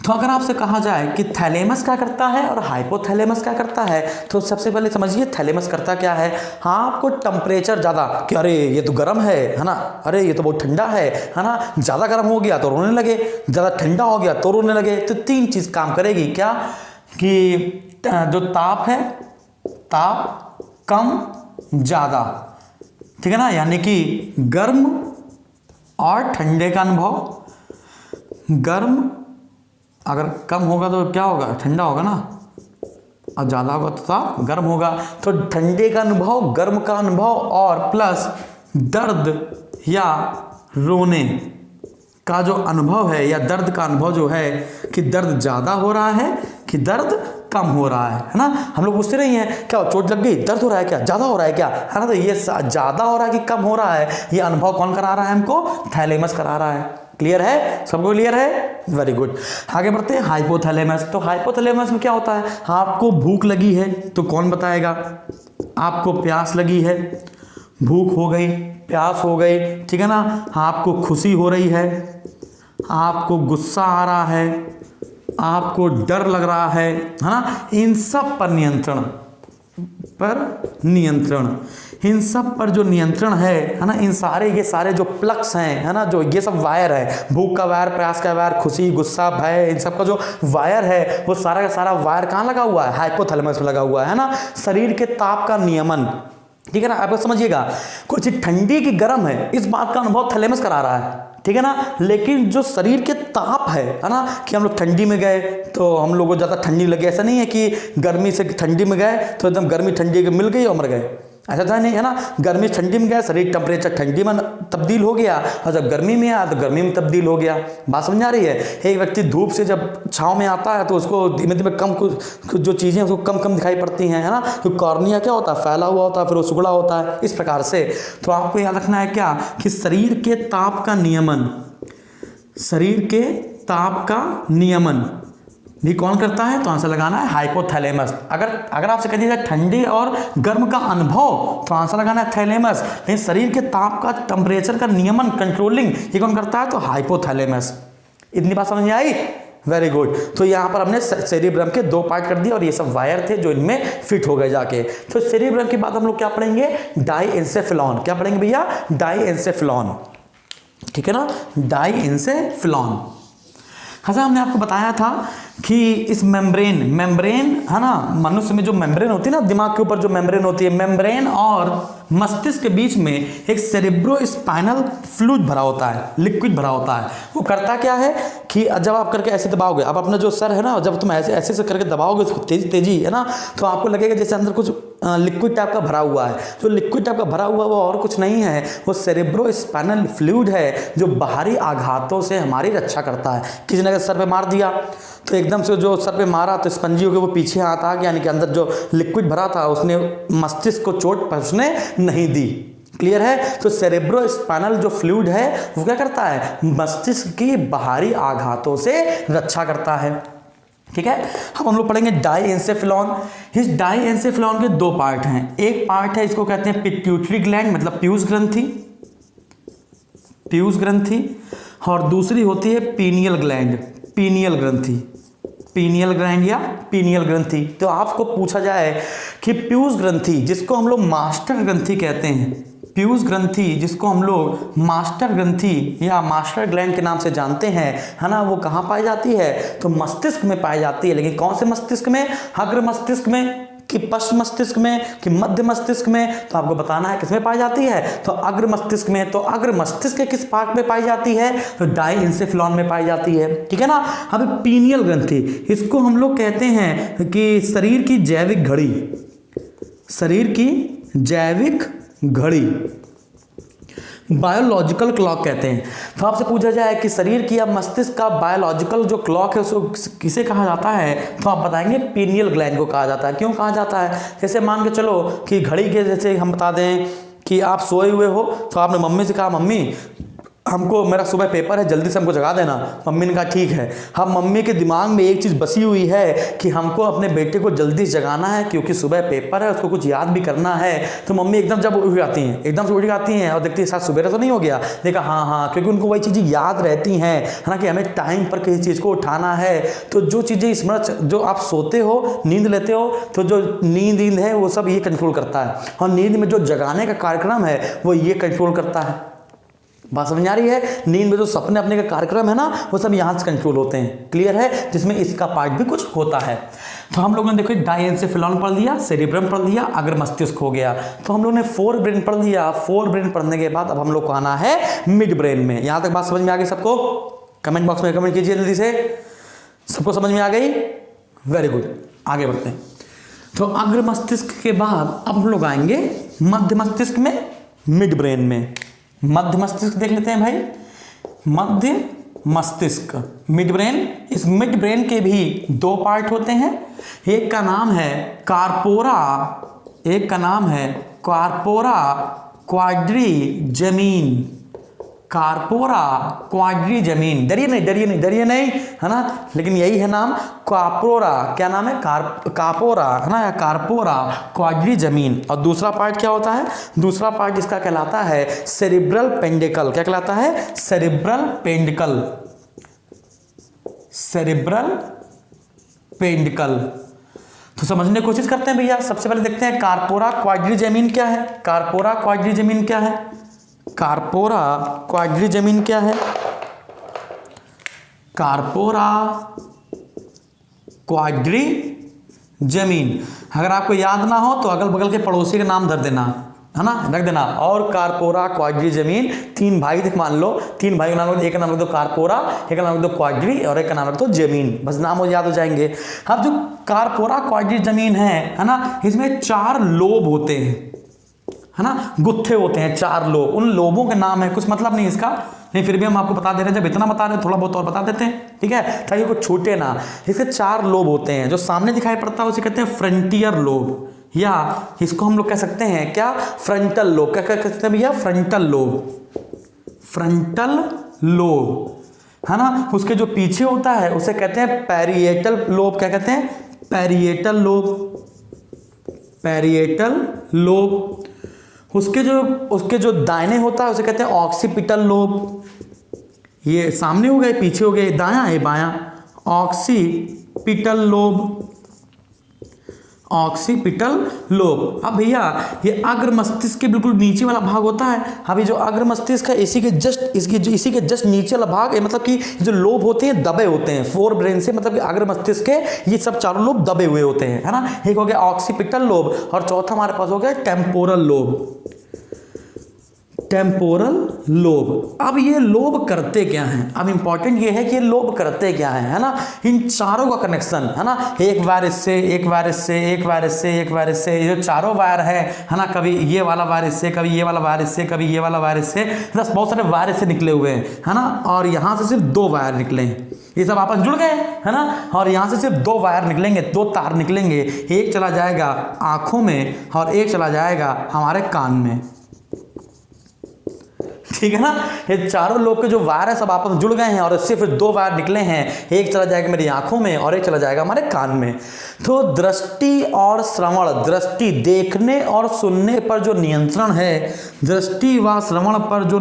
Speaker 1: तो अगर आपसे कहा जाए कि थैलेमस क्या करता है और हाइपोथैलेमस क्या करता है, तो सबसे पहले समझिए थैलेमस करता क्या है। हाँ, आपको टेम्परेचर ज़्यादा कि अरे ये तो गर्म है ना, अरे ये तो बहुत ठंडा है ना, ज़्यादा गर्म हो गया तो रोने लगे, ज़्यादा ठंडा हो गया तो रोने लगे। तो 3 चीज़ काम करेगी क्या, कि जो ताप है, ताप कम ज़्यादा, ठीक है ना, यानी कि गर्म और ठंडे का अनुभव। गर्म अगर कम होगा तो क्या होगा, ठंडा होगा ना, और ज़्यादा होगा तो ताप गर्म होगा। तो ठंडे का अनुभव, गर्म का अनुभव और प्लस दर्द या रोने का जो अनुभव है, या दर्द का अनुभव जो है कि दर्द ज़्यादा हो रहा है कि दर्द कम हो रहा है ना। हम लोग पूछते नहीं हैं क्या चोट लग गई, दर्द हो रहा है क्या, ज़्यादा हो रहा है क्या, है ना। तो ये ज़्यादा हो रहा है कि कम हो रहा है, ये अनुभव कौन करा रहा है हमको, थैलेमस करा रहा है। क्लियर है, सबको क्लियर है, वेरी गुड। आगे बढ़ते हैं हाइपोथैलेमस। तो हाइपोथैलेमस में क्या होता है, आपको भूख लगी है तो कौन बताएगा, आपको प्यास लगी है, भूख हो गई, प्यास हो गई, ठीक है ना, आपको खुशी हो रही है, आपको गुस्सा आ रहा है, आपको डर लग रहा है ना, इन सब पर नियंत्रण, इन सब पर जो नियंत्रण है ना, इन सारे ये सारे जो प्लक्स हैं, है ना, जो ये सब वायर है, भूख का वायर, प्यास का वायर, खुशी, गुस्सा, भय, इन सब का जो वायर है, वो सारा का सारा वायर कहाँ लगा हुआ है, हाइपोथैलेमस में लगा हुआ है ना। शरीर के ताप का नियमन, ठीक है ना, आप समझिएगा, कोई चीज ठंडी की गर्म है, इस बात का अनुभव थैलेमस करा रहा है, ठीक है ना। लेकिन जो शरीर के ताप है ना, कि हम लोग ठंडी में गए तो हम लोगों को ज़्यादा ठंडी लगी, ऐसा नहीं है कि गर्मी से ठंडी में गए तो एकदम गर्मी ठंडी के मिल गई और मर गए, ऐसा था नहीं, है ना। गर्मी ठंडी में गया, शरीर टेम्परेचर ठंडी में तब्दील हो गया, और जब गर्मी में आया तो गर्मी में तब्दील हो गया। बात समझ आ रही है। एक व्यक्ति धूप से जब छाँव में आता है तो उसको धीमे धीमे कम कुछ जो चीज़ें उसको कम कम दिखाई पड़ती हैं, है ना। तो कॉर्निया क्या होता है, फैला हुआ होता है, फिर वो सुगड़ा होता है, इस प्रकार से। तो आपको याद रखना है क्या, कि शरीर के ताप का नियमन, शरीर के ताप का नियमन भी कौन करता है, तो आंसर लगाना है हाइपोथैलेमस। अगर आपसे कह दिया जाए ठंडे और गर्म का अनुभव, तो आंसर लगाना है थैलेमस। लेकिन शरीर के ताप का, टेम्परेचर का नियमन, कंट्रोलिंग, ये कौन करता है, तो हाइपोथैलेमस। इतनी बात समझ में आई, वेरी गुड। तो यहाँ पर हमने सेरिब्रम के 2 पार्ट कर दिए और ये सब वायर थे जो इनमें फिट हो गए जाके। तो सेरिब्रम के बाद हम लोग क्या पढ़ेंगे, डाईएन्सेफेलॉन। क्या पढ़ेंगे भैया, डाईएन्सेफेलॉन, ठीक है ना, डाईएन्सेफेलॉन। अच्छा, हमने आपको बताया था कि इस मेम्ब्रेन है ना, मनुष्य में जो मेम्ब्रेन होती है ना, दिमाग के ऊपर जो मेम्ब्रेन होती है, मेम्ब्रेन और मस्तिष्क के बीच में एक सेरेब्रोस्पाइनल फ्लूइड भरा होता है, लिक्विड भरा होता है। वो करता क्या है कि जब आप करके ऐसे दबाओगे, आप अपना जो सर है ना, जब तुम ऐसे ऐसे से करके दबाओगे उसको तेजी है ना, तो आपको लगेगा जैसे अंदर कुछ लिक्विड टाइप का भरा हुआ है। जो लिक्विड टाइप का भरा हुआ वो और कुछ नहीं है, वो सेरेब्रोस्पाइनल फ्लूइड है, जो बाहरी आघातों से हमारी रक्षा करता है। किसी ने अगर सर पे मार दिया तो एकदम से जो सर पे मारा तो स्पंजी होकर वो पीछे आता है, यानी कि अंदर जो लिक्विड भरा था उसने मस्तिष्क को चोट पहुंचने नहीं दी। क्लियर है। तो सेरेब्रोस्पाइनल जो फ्लूइड है वो क्या करता है, मस्तिष्क की बाहरी आघातों से रक्षा करता है। ठीक है। अब हम लोग पढ़ेंगे डाईएन्सेफेलॉन। इस डाईएन्सेफेलॉन के 2 पार्ट हैं। एक पार्ट है, इसको कहते हैं पिट्यूटरी ग्लैंड, मतलब पीयूष ग्रंथि, और दूसरी होती है पीनियल ग्लैंड, पीनियल ग्रंथि। तो आपको पूछा जाए कि पीयूष ग्रंथि जिसको हम लोग मास्टर ग्रंथि कहते हैं, पीयूष ग्रंथि जिसको हम लोग मास्टर ग्रंथि या मास्टर ग्लैंड के नाम से जानते हैं, है ना, वो कहाँ पाई जाती है, तो मस्तिष्क में पाई जाती है। लेकिन कौन से मस्तिष्क में, अग्र मस्तिष्क में कि पश्चिम मस्तिष्क में कि मध्य मस्तिष्क में, तो आपको बताना है किसमें पाई जाती है, तो अग्र मस्तिष्क में। तो अग्र मस्तिष्क के किस पार्ट में पाई जाती है, तो डाईएन्सेफेलॉन में पाई जाती है। ठीक है ना। अब पीनियल ग्रंथि, इसको हम लोग कहते हैं कि शरीर की जैविक घड़ी, बायोलॉजिकल क्लॉक कहते हैं। तो आपसे पूछा जाए कि शरीर की या मस्तिष्क का बायोलॉजिकल जो क्लॉक है उसको किसे कहा जाता है, तो आप बताएंगे पीनियल ग्लैंड को कहा जाता है। क्यों कहा जाता है, जैसे मान के चलो कि घड़ी के, जैसे हम बता दें कि आप सोए हुए हो तो आपने मम्मी से कहा, मम्मी हमको मेरा सुबह पेपर है, जल्दी से हमको जगा देना। मम्मी ने कहा ठीक है। हम मम्मी के दिमाग में एक चीज़ बसी हुई है कि हमको अपने बेटे को जल्दी जगाना है क्योंकि सुबह पेपर है, उसको कुछ याद भी करना है। तो मम्मी एकदम जब उठ जाती हैं, एकदम से उठ जाती हैं और देखती है साथ सुबह तो नहीं हो गया, देखा हाँ हाँ, क्योंकि उनको वही चीज़ें याद रहती हैं, है ना, कि हमें टाइम पर किसी चीज़ को उठाना है। तो जो चीज़ें स्मरण, जो आप सोते हो, नींद लेते हो, तो जो नींद है वो सब ये कंट्रोल करता है, और नींद में जो जगाने का कार्यक्रम है वो ये कंट्रोल करता है। बात समझ आ रही है? नींद में जो सपने अपने का कार्यक्रम है ना, वो सब यहाँ से कंट्रोल होते हैं। क्लियर है? जिसमें इसका पार्ट भी कुछ होता है। तो हम लोगों ने देखो डायएन्सेफेलॉन पढ़ लिया, सेरिब्रम पढ़ लिया, अग्र मस्तिष्क हो गया। तो हम लोगों ने फोर ब्रेन पढ़ लिया। फोर ब्रेन पढ़ने के बाद अब हम लोग को आना है मिड ब्रेन में। यहाँ तक बात समझ में आ गई सबको? कमेंट बॉक्स में कमेंट कीजिए जल्दी से। सबको समझ में आ गई? वेरी गुड, आगे बढ़ते हैं। तो अग्र मस्तिष्क के बाद अब हम लोग आएंगे मध्य मस्तिष्क में, मिड ब्रेन में। मध्य मस्तिष्क देख लेते हैं भाई। मध्य मस्तिष्क, मिड ब्रेन। इस मिड ब्रेन के भी दो पार्ट होते हैं। एक का नाम है कार्पोरा, एक का नाम है कार्पोरा क्वाड्रिजेमिन। कार्पोरा क्वाड्रिजेमिन। डरिए नहीं, डरिए नहीं, डरिए नहीं, है ना, लेकिन यही है नाम, कार्पोरा। क्या नाम है? कार्पोरा, है ना, या कार्पोरा क्वाड्रिजेमिन। और दूसरा पार्ट क्या होता है? दूसरा पार्ट इसका कहलाता है सेरिब्रल पेंडिकल। क्या कहलाता है? सेरिब्रल पेंडिकल। सेरिब्रल पेंडिकल। तो समझने की कोशिश करते हैं भैया। सबसे पहले देखते हैं कार्पोरा क्वाड्रिजेमिन क्या है। कार्पोरा क्वाड्रिजेमिन क्या है? कार्पोरा क्वाड्रिजेमिन क्या है? कार्पोरा क्वाड्रिजेमिन। अगर आपको याद ना हो तो अगल बगल के पड़ोसी का नाम धर देना, है ना, रख देना। और कार्पोरा क्वाड्रिजेमिन, तीन भाई थे मान लो, तीन भाई का नाम, एक का नाम रख दो कार्पोरा, एक का नाम रख दो क्वाड्री, और एक का नाम रख दो जेमिन। बस नाम याद हो जाएंगे। अब जो कार्पोरा क्वाड्रिजेमिन है ना, इसमें 4 लोब होते हैं, है ना, गुत्थे होते हैं 4 लोब। उन लोबों के नाम है, कुछ मतलब नहीं इसका, नहीं फिर भी हम आपको बता दे रहे हैं। जब इतना बता रहे हैं थोड़ा बहुत और बता देते हैं, ठीक है, ताकि कुछ छूटे ना। इसके 4 लोब होते हैं। जो सामने दिखाई पड़ता है उसे कहते हैं फ्रंटियर लोब, या इसको हम लोग कह सकते हैं क्या? Frontal lobe. क्या कह सकते हैं भैया? Frontal lobe. फ्रंटल लोब, है ना। उसके जो पीछे होता है उसे कहते हैं पैरिएटल लोब। क्या कहते हैं? Parietal lobe. Parietal lobe. उसके जो दाहिने होता है उसे कहते हैं ऑक्सीपिटल लोब। ये सामने हो गए, पीछे हो गए, दायां है बायां, ऑक्सीपिटल लोब। Occipital lobe. अब भैया ये अग्र मस्तिष्क के बिल्कुल नीचे वाला भाग होता है। अभी जो अग्र मस्तिष्क है इसी के जस्ट नीचे वाला भाग है, मतलब कि जो लोब होते हैं दबे होते हैं फोर ब्रेन से, मतलब कि अग्र मस्तिष्क के ये सब 4 लोब दबे हुए होते हैं, है ना। एक हो गया ऑक्सीपिटल लोब, और चौथा हमारे पास हो गया टेम्पोरल लोब। Temporal lobe. अब ये लोब करते क्या हैं? अब इंपॉर्टेंट ये है कि ये लोब करते क्या हैं, है ना। इन चारों का कनेक्शन, है ना, एक वायर इससे, एक वायर इससे, एक वायर इससे, एक वायर इससे, ये जो चारों वायर है ना, कभी ये वाला वायर इससे, कभी ये वाला वायर इससे, कभी ये वाला वायर इससे, बस बहुत सारे वायर इससे निकले हुए हैं, है ना। और यहाँ से सिर्फ 2 वायर निकले हैं, ये सब आपस जुड़ गए, है ना। और यहाँ से सिर्फ 2 वायर निकलेंगे, 2 तार निकलेंगे। एक चला जाएगा आंखों में और एक चला जाएगा हमारे कान में, ठीक है ना। ये चारों लोग के जो वायर है सब आपस में जुड़ गए हैं, और सिर्फ 2 वायर निकले हैं। एक चला जाएगा मेरी आंखों में और एक चला जाएगा हमारे कान में। तो दृष्टि और श्रवण, दृष्टि देखने और सुनने पर जो नियंत्रण है, दृष्टि व श्रवण पर जो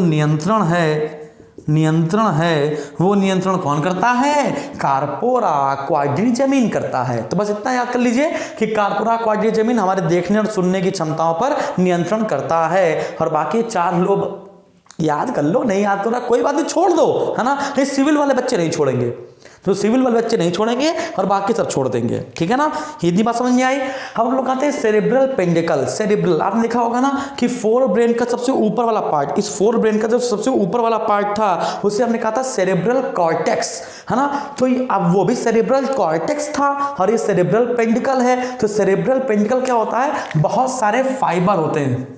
Speaker 1: नियंत्रण है, वो नियंत्रण कौन करता है? कार्पोरा क्वाड्रिजेमिन करता है। तो बस इतना याद कर लीजिए कि कार्पोरा क्वाड्रिजेमिन हमारे देखने और सुनने की क्षमताओं पर नियंत्रण करता है। और बाकी 4 लोब याद कर लो, नहीं याद करो कोई बात नहीं, छोड़ दो, है ना। ये सिविल वाले बच्चे नहीं छोड़ेंगे, तो सिविल वाले बच्चे नहीं छोड़ेंगे और बाकी सब छोड़ देंगे, ठीक है ना। इतनी बात समझ में आई। अब हम लोग आते हैं सेरिब्रल पेंडिकल। सेरिब्रल आपने देखा होगा ना कि 4 ब्रेन का सबसे ऊपर वाला पार्ट, इस 4 ब्रेन का जो सबसे ऊपर वाला पार्ट था उसे हमने कहा था सेरिब्रल कॉर्टेक्स, है ना। तो अब वो भी सेरिब्रल कॉर्टेक्स था और ये सेरिब्रल पेंडिकल है। तो सेरिब्रल पेंडिकल क्या होता है? बहुत सारे फाइबर होते हैं,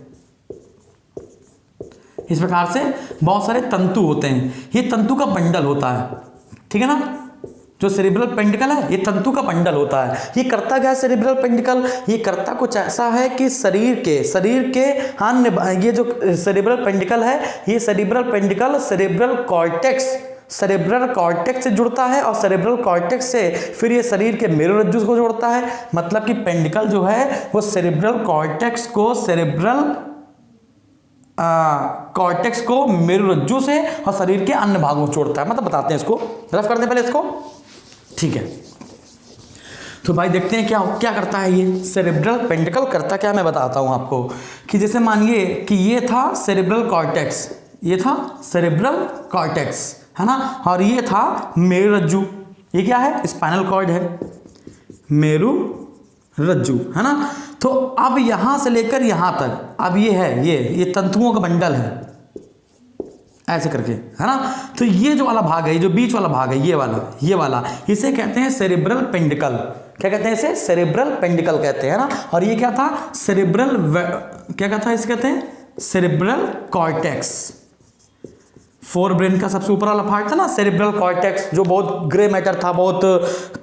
Speaker 1: इस प्रकार से बहुत सारे तंतु होते हैं। ये तंतु का बंडल होता है, ठीक है ना। जो सेरिब्रल पेंडिकल है ये तंतु का बंडल होता है। ये करता क्या है सेरिब्रल पेंडिकल, ये करता कुछ ऐसा है कि शरीर के अन्य, ये जो सेरिब्रल पेंडिकल है ये सेरिब्रल पेंडिकल सेरिब्रल कॉर्टेक्स से जुड़ता है और सेरिब्रल कॉर्टेक्स से फिर ये शरीर के मेरुरज्जु को जोड़ता है। मतलब कि पेंडिकल जो है वो सेरिब्रल कॉर्टेक्स को मेरुरज्जु से और शरीर के अन्य भागों को जोड़ता है। मतलब बताते हैं इसको, रफ करते हैं पहले इसको, ठीक है। तो भाई देखते हैं क्या करता है ये सेरिब्रल पेंडिकल करता क्या, मैं बताता हूं आपको। कि जैसे मानिए कि ये था सेरिब्रल कॉर्टेक्स, है ना, और ये था मेरुरज्जु। ये क्या है, स्पाइनल कॉर्ड है, मेरुरज्जु, है ना। तो अब यहां से लेकर यहां तक, अब ये है ये तंतुओं का बंडल है ऐसे करके, है ना। तो ये जो वाला भाग है, ये जो बीच वाला भाग है, ये वाला इसे कहते हैं सेरिब्रल पेंडिकल। क्या कहते हैं इसे, सेरिब्रल पेंडिकल कहते हैं ना। और ये क्या था, सेरिब्रल, क्या कहता है इसे कहते हैं सेरिब्रल कॉर्टेक्स। फोर ब्रेन का सबसे ऊपर वाला पार्ट था ना सेरिब्रल कॉर्टेक्स, जो बहुत ग्रे मैटर था, बहुत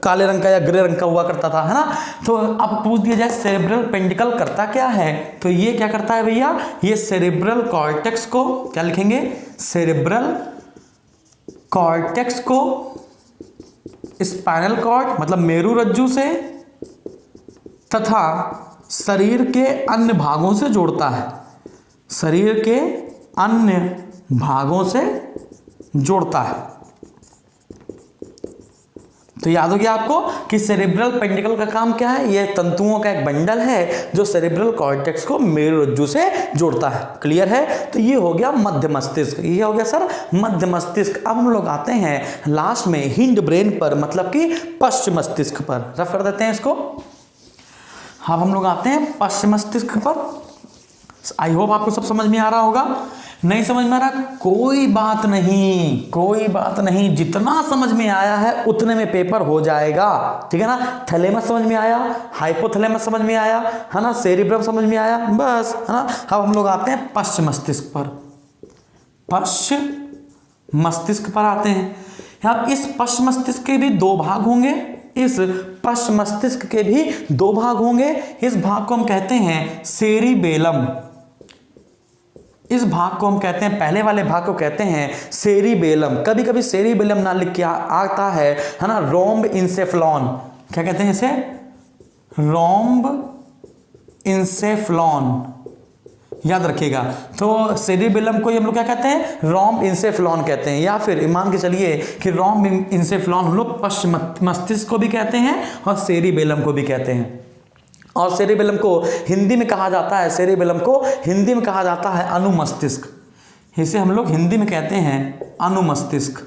Speaker 1: काले रंग का या ग्रे रंग का हुआ करता था, है ना। तो अब पूछ दिया जाए सेरिब्रल पेंडिकल करता क्या है, तो ये क्या करता है भैया, ये सेरिब्रल कॉर्टेक्स को क्या लिखेंगे, सेरिब्रल कॉर्टेक्स को स्पाइनल कॉर्ड मतलब मेरुरज्जु से तथा शरीर के अन्य भागों से जोड़ता है, शरीर के अन्य भागों से जोड़ता है। तो याद हो गया आपको कि सेरिब्रल पेंडिकल का काम क्या है, यह तंतुओं का एक बंडल है जो सेरिब्रल कॉर्टेक्स को मेरुरज्जु से जोड़ता है। क्लियर है। तो ये हो गया मध्य मस्तिष्क, ये हो गया सर मध्य मस्तिष्क। अब हम लोग आते हैं लास्ट में हिंड ब्रेन पर, मतलब कि पश्चिम मस्तिष्क पर। रफ कर देते हैं इसको। अब हम लोग आते हैं पश्चिम मस्तिष्क पर। आई होप आपको सब समझ में आ रहा होगा। नहीं समझ में आ रहा, कोई बात नहीं, जितना समझ में आया है उतने में पेपर हो जाएगा, ठीक है ना। थैलेमस समझ में आया, हाइपोथैलेमस समझ में आया, है ना, सेरिब्रम समझ में आया, बस, है ना। अब हम लोग आते हैं पश्चिम मस्तिष्क पर। पश्चिम मस्तिष्क पर आते हैं। अब इस पश्चिम मस्तिष्क के भी दो भाग होंगे, इस पश्चिम मस्तिष्क के भी दो भाग होंगे। इस भाग को हम कहते हैं सेरिबेलम, इस भाग को हम कहते हैं, पहले वाले भाग को कहते हैं सेरिबेलम। कभी कभी सेरिबेलम ना लिख के आता है ना, रोम्ब इंसेफ्लॉन। क्या कहते हैं इसे, रोम्ब इंसेफ्लॉन, याद रखिएगा। तो सेरिबेलम को हम लोग क्या कहते हैं, रोम्ब इंसेफ्लॉन कहते हैं, या फिर मान के चलिए कि रोम्ब इंसेफ्लॉन हम लोग पश्चिम मस्तिष्क को भी कहते हैं और सेरिबेलम को भी कहते हैं। और सेरिबेलम को हिंदी में कहा जाता है, सेरिबेलम को हिंदी में कहा जाता है अनुमस्तिष्क। इसे हम लोग हिंदी में कहते हैं अनुमस्तिष्क।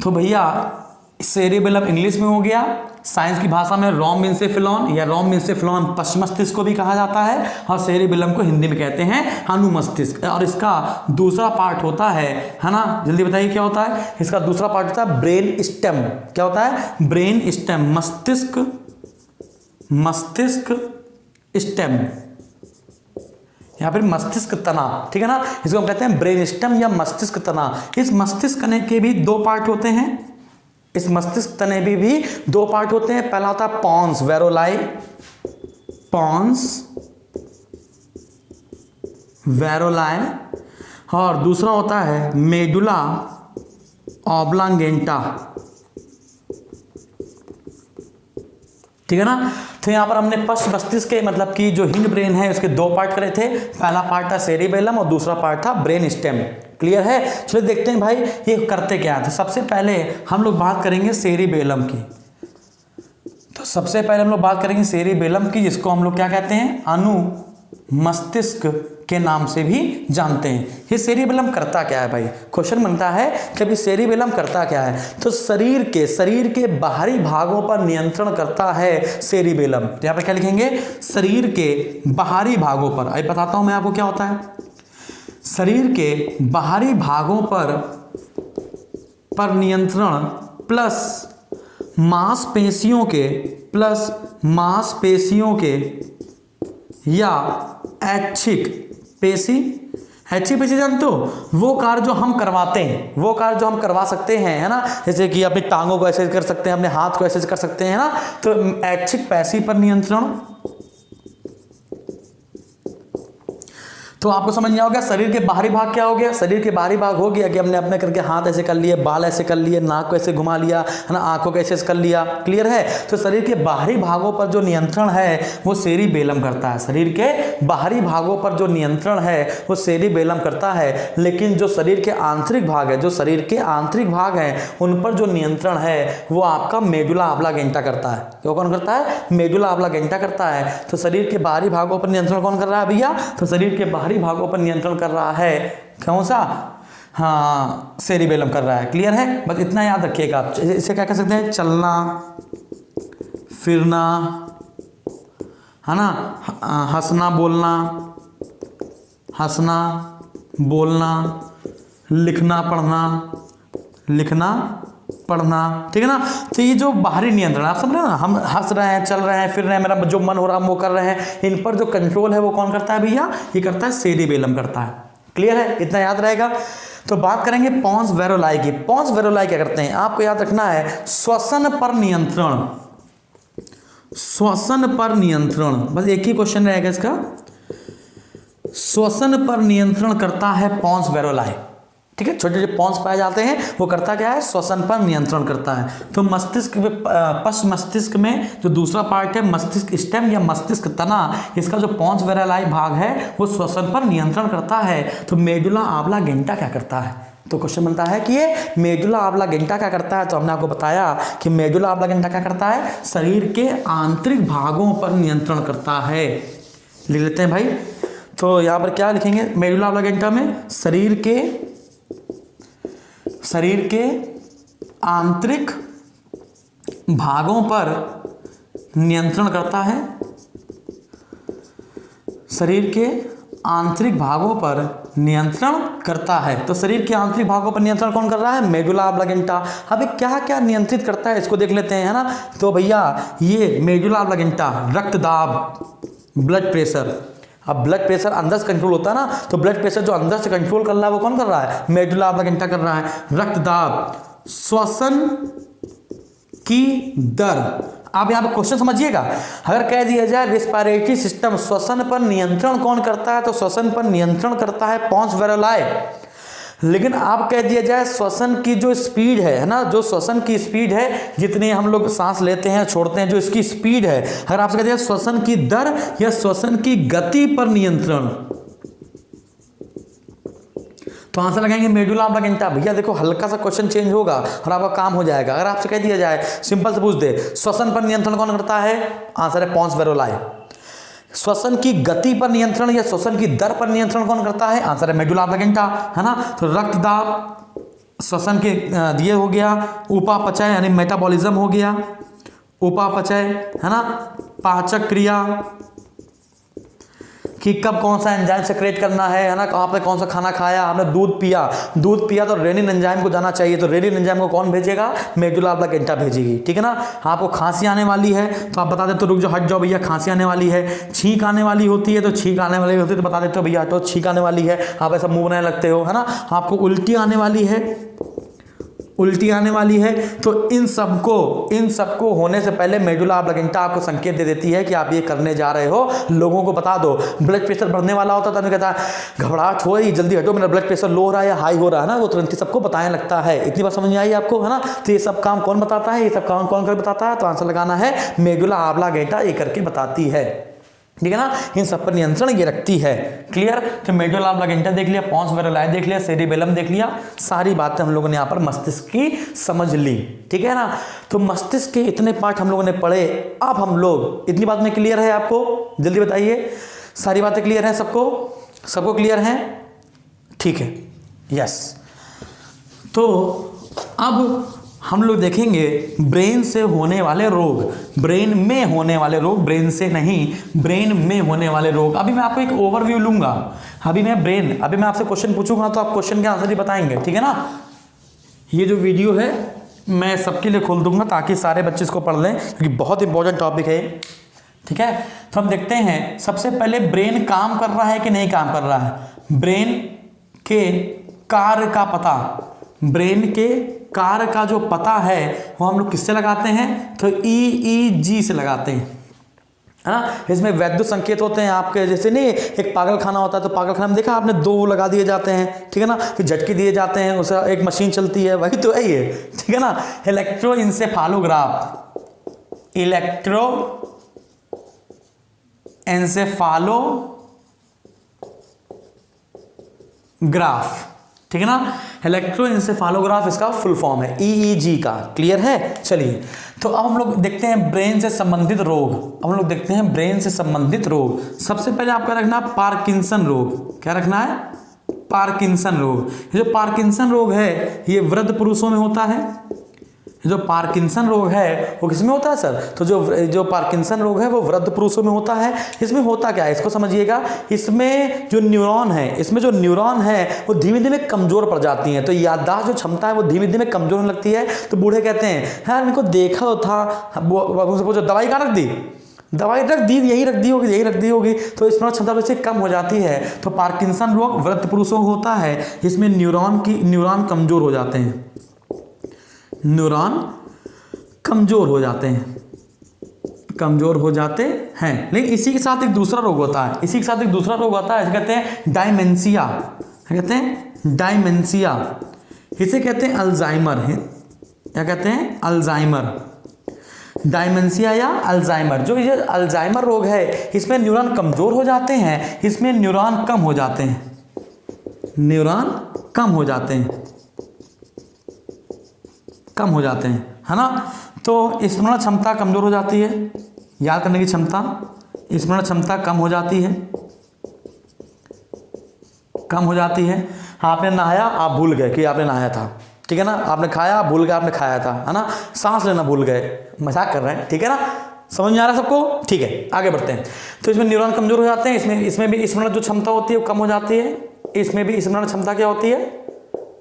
Speaker 1: तो भैया सेरिबेलम इंग्लिश में हो गया, साइंस की भाषा में रोम्ब इंसेफ्लॉन या रोम्ब इंसेफ्लॉन पश्चिम मस्तिष्क को भी कहा जाता है, और सेरिबेलम को हिंदी में कहते हैं अनुमस्तिष्क। और इसका दूसरा पार्ट होता है ना, जल्दी बताइए क्या होता है इसका दूसरा पार्ट होता है ब्रेन स्टेम। क्या होता है, ब्रेन स्टेम, मस्तिष्क स्टेम या फिर मस्तिष्क तना, ठीक है ना। इसको हम कहते हैं ब्रेन स्टेम या मस्तिष्क तना। इस मस्तिष्क तने के भी दो पार्ट होते हैं, इस मस्तिष्क तने भी दो पार्ट होते हैं। पहला होता है पॉन्स वेरोलाई, और दूसरा होता है मेडुला ऑब्लांगेंटा, ठीक है ना। तो यहाँ पर हमने पश्चिम मस्तिष्क के मतलब कि जो हिंड ब्रेन है उसके दो पार्ट करे थे। पहला पार्ट था सेरिबेलम और दूसरा पार्ट था ब्रेन स्टेम। क्लियर है। चलिए देखते हैं भाई ये करते क्या थे। सबसे पहले हम लोग बात करेंगे सेरिबेलम की। तो सबसे पहले हम लोग बात करेंगे सेरिबेलम की, जिसको हम लोग क्या कहते हैं, अनुमस्तिष्क के नाम से भी जानते हैं। ये सेरिबेलम करता क्या है भाई, क्वेश्चन बनता है कि अभी सेरिबेलम करता क्या है। तो शरीर के बाहरी भागों पर नियंत्रण करता है सेरिबेलम। तो यहाँ पर क्या लिखेंगे, शरीर के बाहरी भागों पर। अभी बताता हूं मैं आपको क्या होता है। शरीर के बाहरी भागों पर नियंत्रण प्लस मांसपेशियों के या ऐच्छिक पेशी HCPC जानते हो, वो कार्य जो हम करवाते हैं, वो कार्य जो हम करवा सकते हैं, है ना, जैसे कि अपनी टांगों को ऐसे कर सकते हैं, अपने हाथ को ऐसे कर सकते हैं, है ना, तो ऐच्छिक पेशी पर नियंत्रण। तो आपको समझ नहीं होगा शरीर के बाहरी भाग क्या हो गया, शरीर के बाहरी भाग हो गया कि हमने अपने करके हाथ ऐसे कर लिए, बाल ऐसे कर लिए, नाक को ऐसे घुमा लिया, है ना, आंखों को ऐसे कर लिया, क्लियर है। तो शरीर के बाहरी भागों पर जो नियंत्रण है वो सेरिबेलम करता है, शरीर के बाहरी भागों पर जो नियंत्रण है वो सेरिबेलम करता है। लेकिन जो शरीर के आंतरिक भाग है, जो शरीर के आंतरिक भाग हैं उन पर जो नियंत्रण है वो आपका मेडुला ऑब्लांगेटा करता है। क्यों कौन करता है, मेडुला ऑब्लांगेटा करता है। तो शरीर के बाहरी भागों पर नियंत्रण कौन कर रहा है भैया, तो शरीर के बाहरी भागों पर नियंत्रण कर रहा है कौन सा, हाँ सेरिबेलम कर रहा है, क्लियर है। बस इतना याद रखिएगा आप। इसे क्या कह सकते हैं, चलना फिरना, है ना, हंसना बोलना, हंसना बोलना, लिखना पढ़ना, लिखना पढ़ना, ठीक है ना। तो ये जो बाहरी नियंत्रण आप समझ रहे हैं ना, हम हंस रहे हैं, चल रहे हैं, फिर रहे हैं, मेरा जो मन हो रहा है वो कर रहे हैं, इन पर जो कंट्रोल है वो कौन करता है भैया, ये करता है सेरिबेलम करता है, क्लियर है, इतना याद रहेगा। तो बात करेंगे पोंस वेरोलाई की। पोंस वेरोलाई क्या करते हैं, आपको याद रखना है, श्वसन पर नियंत्रण, श्वसन पर नियंत्रण, बस एक ही क्वेश्चन रहेगा इसका, श्वसन पर नियंत्रण करता है पोंस वेरोलाई, ठीक है। छोटे छोटे पॉन्स पाए जाते हैं, वो करता क्या है, श्वसन पर नियंत्रण करता है। तो मस्तिष्क में, पश्च मस्तिष्क में जो दूसरा पार्ट है मस्तिष्क स्टेम या मस्तिष्क तना, इसका जो पोंस वेरोलाई भाग है वो श्वसन पर नियंत्रण करता है। तो मेडुला ऑब्लांगेटा क्या करता है, तो क्वेश्चन बनता है कि ये मेडुला ऑब्लांगेटा क्या करता है। तो हमने आपको बताया कि मेडुला ऑब्लांगेटा क्या करता है, शरीर के आंतरिक भागों पर नियंत्रण करता है। लिख लेते हैं भाई। तो यहाँ पर क्या लिखेंगे मेडुला ऑब्लांगेटा में, शरीर के आंतरिक भागों पर नियंत्रण करता है, शरीर के आंतरिक भागों पर नियंत्रण करता है। तो शरीर के आंतरिक भागों पर नियंत्रण कौन कर रहा है, मेडुला ऑब्लांगेटा। अब क्या क्या नियंत्रित करता है इसको देख लेते हैं, है ना। तो भैया ये मेडुला ऑब्लांगेटा रक्तदाब, ब्लड प्रेशर, अब ब्लड प्रेशर अंदर से कंट्रोल होता है ना, तो ब्लड प्रेशर जो अंदर से कंट्रोल कर रहा है वो कौन कर रहा है, मेडुला ऑब्लांगेटा कर रहा है। रक्तदाब, श्वसन की दर। आप यहाँ पे क्वेश्चन समझिएगा, अगर कह दिया जाए रेस्पिरेटरी सिस्टम, श्वसन पर नियंत्रण कौन करता है, तो श्वसन पर नियंत्रण करता है पोंस वेरोलाई। लेकिन आप कह दिया जाए श्वसन की जो स्पीड है ना, जो श्वसन की स्पीड है, जितनी हम लोग सांस लेते हैं छोड़ते हैं, जो इसकी स्पीड है, अगर आपसे कह दिया श्वसन की दर या श्वसन की गति पर नियंत्रण, तो आंसर लगाएंगे मेडुला ऑब्लांगेटा। भैया देखो हल्का सा क्वेश्चन चेंज होगा और आपका काम हो जाएगा। अगर आपसे कह दिया जाए सिंपल से पूछ दे श्वसन पर नियंत्रण कौन करता है, आंसर है पोंस वेरोलाई। श्वसन की गति पर नियंत्रण या श्वसन की दर पर नियंत्रण कौन करता है, आंसर है मेडुला ऑब्लांगेटा, है ना। तो रक्तदाब श्वसन के दिए हो गया, उपापचय यानी मेटाबॉलिज्म हो गया, उपापचय, है ना, पाचक क्रिया कि कब कौन सा एंजाइम सेक्रेट करना है ना, कहाँ पे कौन सा खाना खाया, हमने दूध पिया तो रेनिन एंजाइम को जाना चाहिए, तो रेनिन एंजाइम को कौन भेजेगा, मेडुला ऑब्लांगेटा भेजेगी, ठीक है ना। आपको खांसी आने वाली है तो आप बता देते हो रुक जाओ, हट जाओ भैया खांसी आने वाली है। छींक आने वाली होती है तो छींक आने वाली होती है तो बता देते हो भैया हटो छींक आने वाली है, आप ऐसा मुंह बनाने लगते हो, है ना। आपको उल्टी आने वाली है, उल्टी आने वाली है, तो इन सबको होने से पहले मेडुला ऑब्लांगेटा आपको संकेत दे देती है कि आप ये करने जा रहे हो, लोगों को बता दो। ब्लड प्रेशर बढ़ने वाला होता है तो कहता है घबराहट हो रही, जल्दी हटो मेरा ब्लड प्रेशर लो हो रहा है या हाई हो रहा है ना, वो तुरंत ही सबको बताने लगता है। इतनी बात समझ में आई आपको, है ना। तो ये सब काम कौन बताता है, ये सब काम कौन कर बताता है, तो आंसर लगाना है मेडुला ऑब्लांगेटा ये करके बताती है, ठीक है ना। इन सब पर नियंत्रण ये रखती है, क्लियर। तो मेडुला ऑब्लांगेटा देख लिया, पोंस वेरोलाई देख लिया, सेरिबेलम देख लिया, सारी बातें हम लोगों ने यहाँ पर मस्तिष्क की समझ ली, ठीक है ना। तो मस्तिष्क के इतने पार्ट हम लोगों ने पढ़े। अब हम लोग इतनी बात में क्लियर है आपको, जल्दी बताइए सारी बातें क्लियर हैं सबको क्लियर हैं, ठीक है, यस। तो अब हम लोग देखेंगे ब्रेन से होने वाले रोग, ब्रेन में होने वाले रोग, ब्रेन से नहीं, ब्रेन में होने वाले रोग। अभी मैं आपको एक ओवरव्यू लूंगा, अभी मैं आपसे क्वेश्चन पूछूंगा तो आप क्वेश्चन के आंसर ही बताएंगे, ठीक है ना। ये जो वीडियो है मैं सबके लिए खोल दूंगा ताकि सारे बच्चे इसको पढ़ लें, क्योंकि बहुत इंपॉर्टेंट टॉपिक है, ठीक है। तो हम देखते हैं सबसे पहले ब्रेन काम कर रहा है कि नहीं काम कर रहा है। ब्रेन के कार्य का पता, ब्रेन के कार्य का जो पता है वो हम लोग किससे लगाते हैं, तो EEG से लगाते हैं, है ना। इसमें वैद्युत संकेत होते हैं आपके, जैसे नहीं एक पागल खाना होता है तो पागल खाना में देखा आपने 2 लगा दिए जाते हैं, ठीक है ना, फिर झटके दिए जाते हैं, उसे एक मशीन चलती है, वही तो है ये, ठीक है ना। इलेक्ट्रोएंसेफालोग्राफ, ठीक है ना, इलेक्ट्रोएंसेफालोग्राफ इसका फुल फॉर्म है, EEG का, क्लियर है। चलिए तो अब हम लोग देखते हैं ब्रेन से संबंधित रोग, अब हम लोग देखते हैं ब्रेन से संबंधित रोग। सबसे पहले आपका रखना पार्किंसन रोग, क्या रखना है, पार्किंसन रोग। ये जो पार्किंसन रोग है ये वृद्ध पुरुषों में होता है, जो पार्किंसन रोग है वो किसमें होता है सर, तो जो पार्किंसन रोग है वो वृद्ध पुरुषों में होता है। इसमें होता क्या है इसको समझिएगा, इसमें जो न्यूरॉन है वो धीमे धीमे कमजोर पड़ जाती हैं, तो याददाश्त जो क्षमता है वो धीमे धीमे कमजोर होने लगती है। तो बूढ़े कहते हैं हाँ इनको देखा तो था, वो दवाई कहाँ रख दी, दवाई रख दी, यही रख दी होगी, तो स्मरण क्षमता वैसे कम हो जाती है। तो पार्किंसन रोग वृद्ध पुरुषों को होता है, इसमें न्यूरॉन कमजोर हो जाते हैं, न्यूरॉन कमजोर हो जाते हैं। लेकिन इसी के साथ एक दूसरा रोग होता है, इसे कहते हैं डायमेंशिया, इसे कहते हैं अल्जाइमर, क्या कहते हैं, अल्जाइमर, डायमेंशिया या अल्जाइमर। जो ये अल्जाइमर रोग है इसमें न्यूरॉन कमजोर हो जाते हैं, इसमें न्यूरॉन कम हो जाते हैं, है ना। तो स्मरण क्षमता कमजोर हो जाती है, याद करने की क्षमता, स्मरण क्षमता कम हो जाती है। आपने नहाया आप भूल गए कि आपने नहाया था, ठीक है ना, आपने खाया आप भूल गए आपने खाया था, है ना, सांस लेना भूल गए, मजाक कर रहे हैं, ठीक है ना, समझ में आ रहा है सबको, ठीक है आगे बढ़ते हैं। तो इसमें न्यूरॉन कमजोर हो जाते हैं, इसमें भी स्मरण जो क्षमता होती है वो कम हो जाती है, इसमें भी स्मरण क्षमता क्या होती है,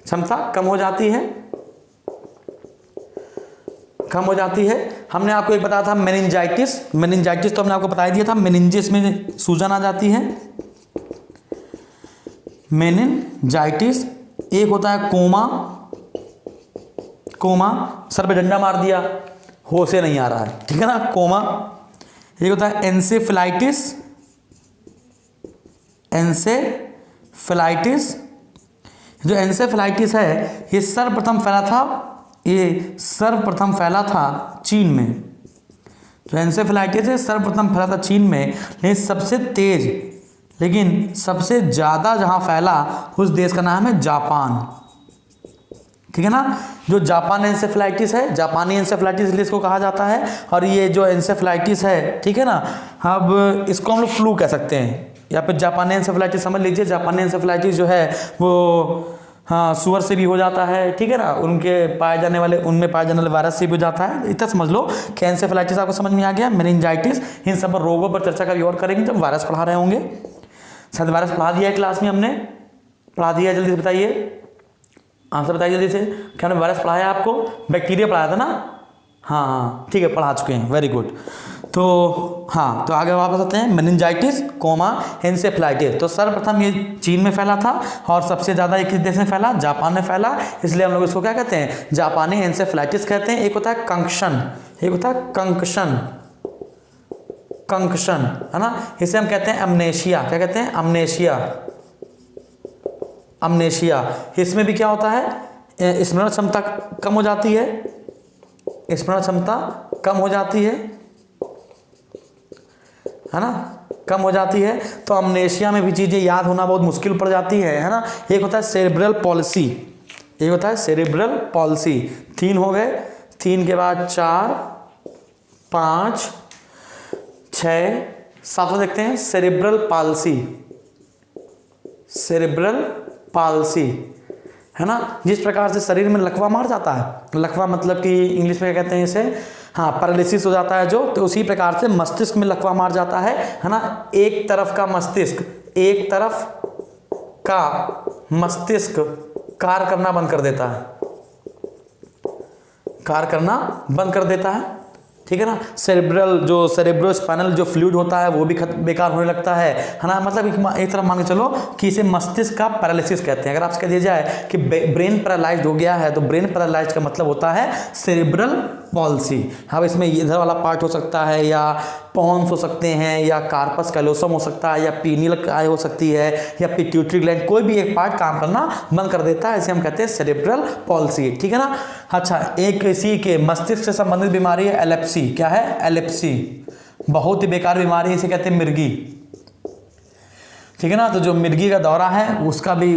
Speaker 1: क्षमता कम हो जाती है। हमने आपको एक बताया था मेनिंजाइटिस तो हमने आपको बता दिया था, मेनिंजिस में सूजन आ जाती है, मेनिंजाइटिस। एक होता है कोमा, सर पे डंडा मार दिया, होश से नहीं आ रहा है, ठीक है ना, कोमा। एक होता है एंसेफेलाइटिस। जो एंसेफेलाइटिस है ये सर्वप्रथम फैला था चीन में, जो एंसेफेलाइटिस है सर्वप्रथम फैला था चीन में, लेकिन सबसे ज़्यादा जहाँ फैला उस देश का नाम है जापान, ठीक है ना। जो जापानी एंसेफेलाइटिस इसलिए इसको कहा जाता है। और ये जो एंसेफेलाइटिस है, ठीक है ना, अब इसको हम लोग फ्लू कह सकते हैं, या फिर जापानी एंसेफेलाइटिस समझ लीजिए। जापानी एंसेफेलाइटिस जो है वो हाँ सुअर से भी हो जाता है, ठीक है ना, उनमें पाए जाने वाले वायरस से भी हो जाता है। इतना समझ लो कि एंसेफेलाइटिस आपको समझ में आ गया, मेनिंजाइटिस, इन सब रोगों पर चर्चा कभी और करेंगे जब वायरस पढ़ा रहे होंगे। शायद वायरस पढ़ा दिया है क्लास में, हमने पढ़ा दिया है, जल्दी से बताइए, आंसर बताइए जल्दी से। क्या हमने वायरस पढ़ाया आपको, बैक्टीरिया पढ़ाया था ना, हाँ ठीक है पढ़ा चुके हैं, वेरी गुड। तो हाँ, तो आगे वापस आते हैं, मेनिंजाइटिस एंसेफेलाइटिस। तो सर्वप्रथम ये चीन में फैला था और सबसे ज़्यादा एक किस देश में फैला, जापान में फैला, इसलिए हम लोग इसको क्या कहते हैं, जापानी एंसेफेलाइटिस कहते हैं। एक होता है कंकशन, है ना, इसे हम कहते हैं अमनेशिया। क्या कहते हैं, अमनेशिया। इसमें भी क्या होता है, स्मरण क्षमता कम हो जाती है, तो अमनेशिया में भी चीज़ें याद होना बहुत मुश्किल पड़ जाती है ना। एक होता है सेरेब्रल पॉलिसी, 3 हो गए, 3 के बाद 4, 5, 6, 7 देखते हैं, सेरेब्रल पाल्सी, है ना। जिस प्रकार से शरीर में लकवा मार जाता है, लकवा मतलब कि इंग्लिश में क्या कहते हैं इसे, हाँ पैरालिसिस हो जाता है जो, तो उसी प्रकार से मस्तिष्क में लकवा मार जाता है ना। एक तरफ का मस्तिष्क कार्य करना बंद कर देता है, ठीक है ना। सेरेब्रल जो सेरेब्रोस्पाइनल जो फ्लूइड होता है वो भी बेकार होने लगता है ना। मतलब एक तरह मान के चलो कि इसे मस्तिष्क का पैरालिसिस कहते हैं। अगर आपसे कह दिया जाए कि ब्रेन पैरालाइज्ड हो गया है तो ब्रेन पैरालाइज्ड का मतलब होता है सेरेब्रल पॉल्सी। अब इसमें इधर वाला पार्ट हो सकता है या पॉन्स हो सकते हैं या कार्पस कैलोसम हो सकता है या पीनियल काय हो सकती है या पिट्यूटरी ग्लैंड, कोई भी एक पार्ट काम करना बंद कर देता है, इसे हम कहते हैं सेरेब्रल पॉल्सी। ठीक है ना। अच्छा, एक इसी के मस्तिष्क से संबंधित बीमारी है एलेप्सी। क्या है? एलेप्सी। बहुत ही बेकार बीमारी है, इसे कहते हैं मिर्गी। ठीक है ना। तो जो मिर्गी का दौरा है उसका भी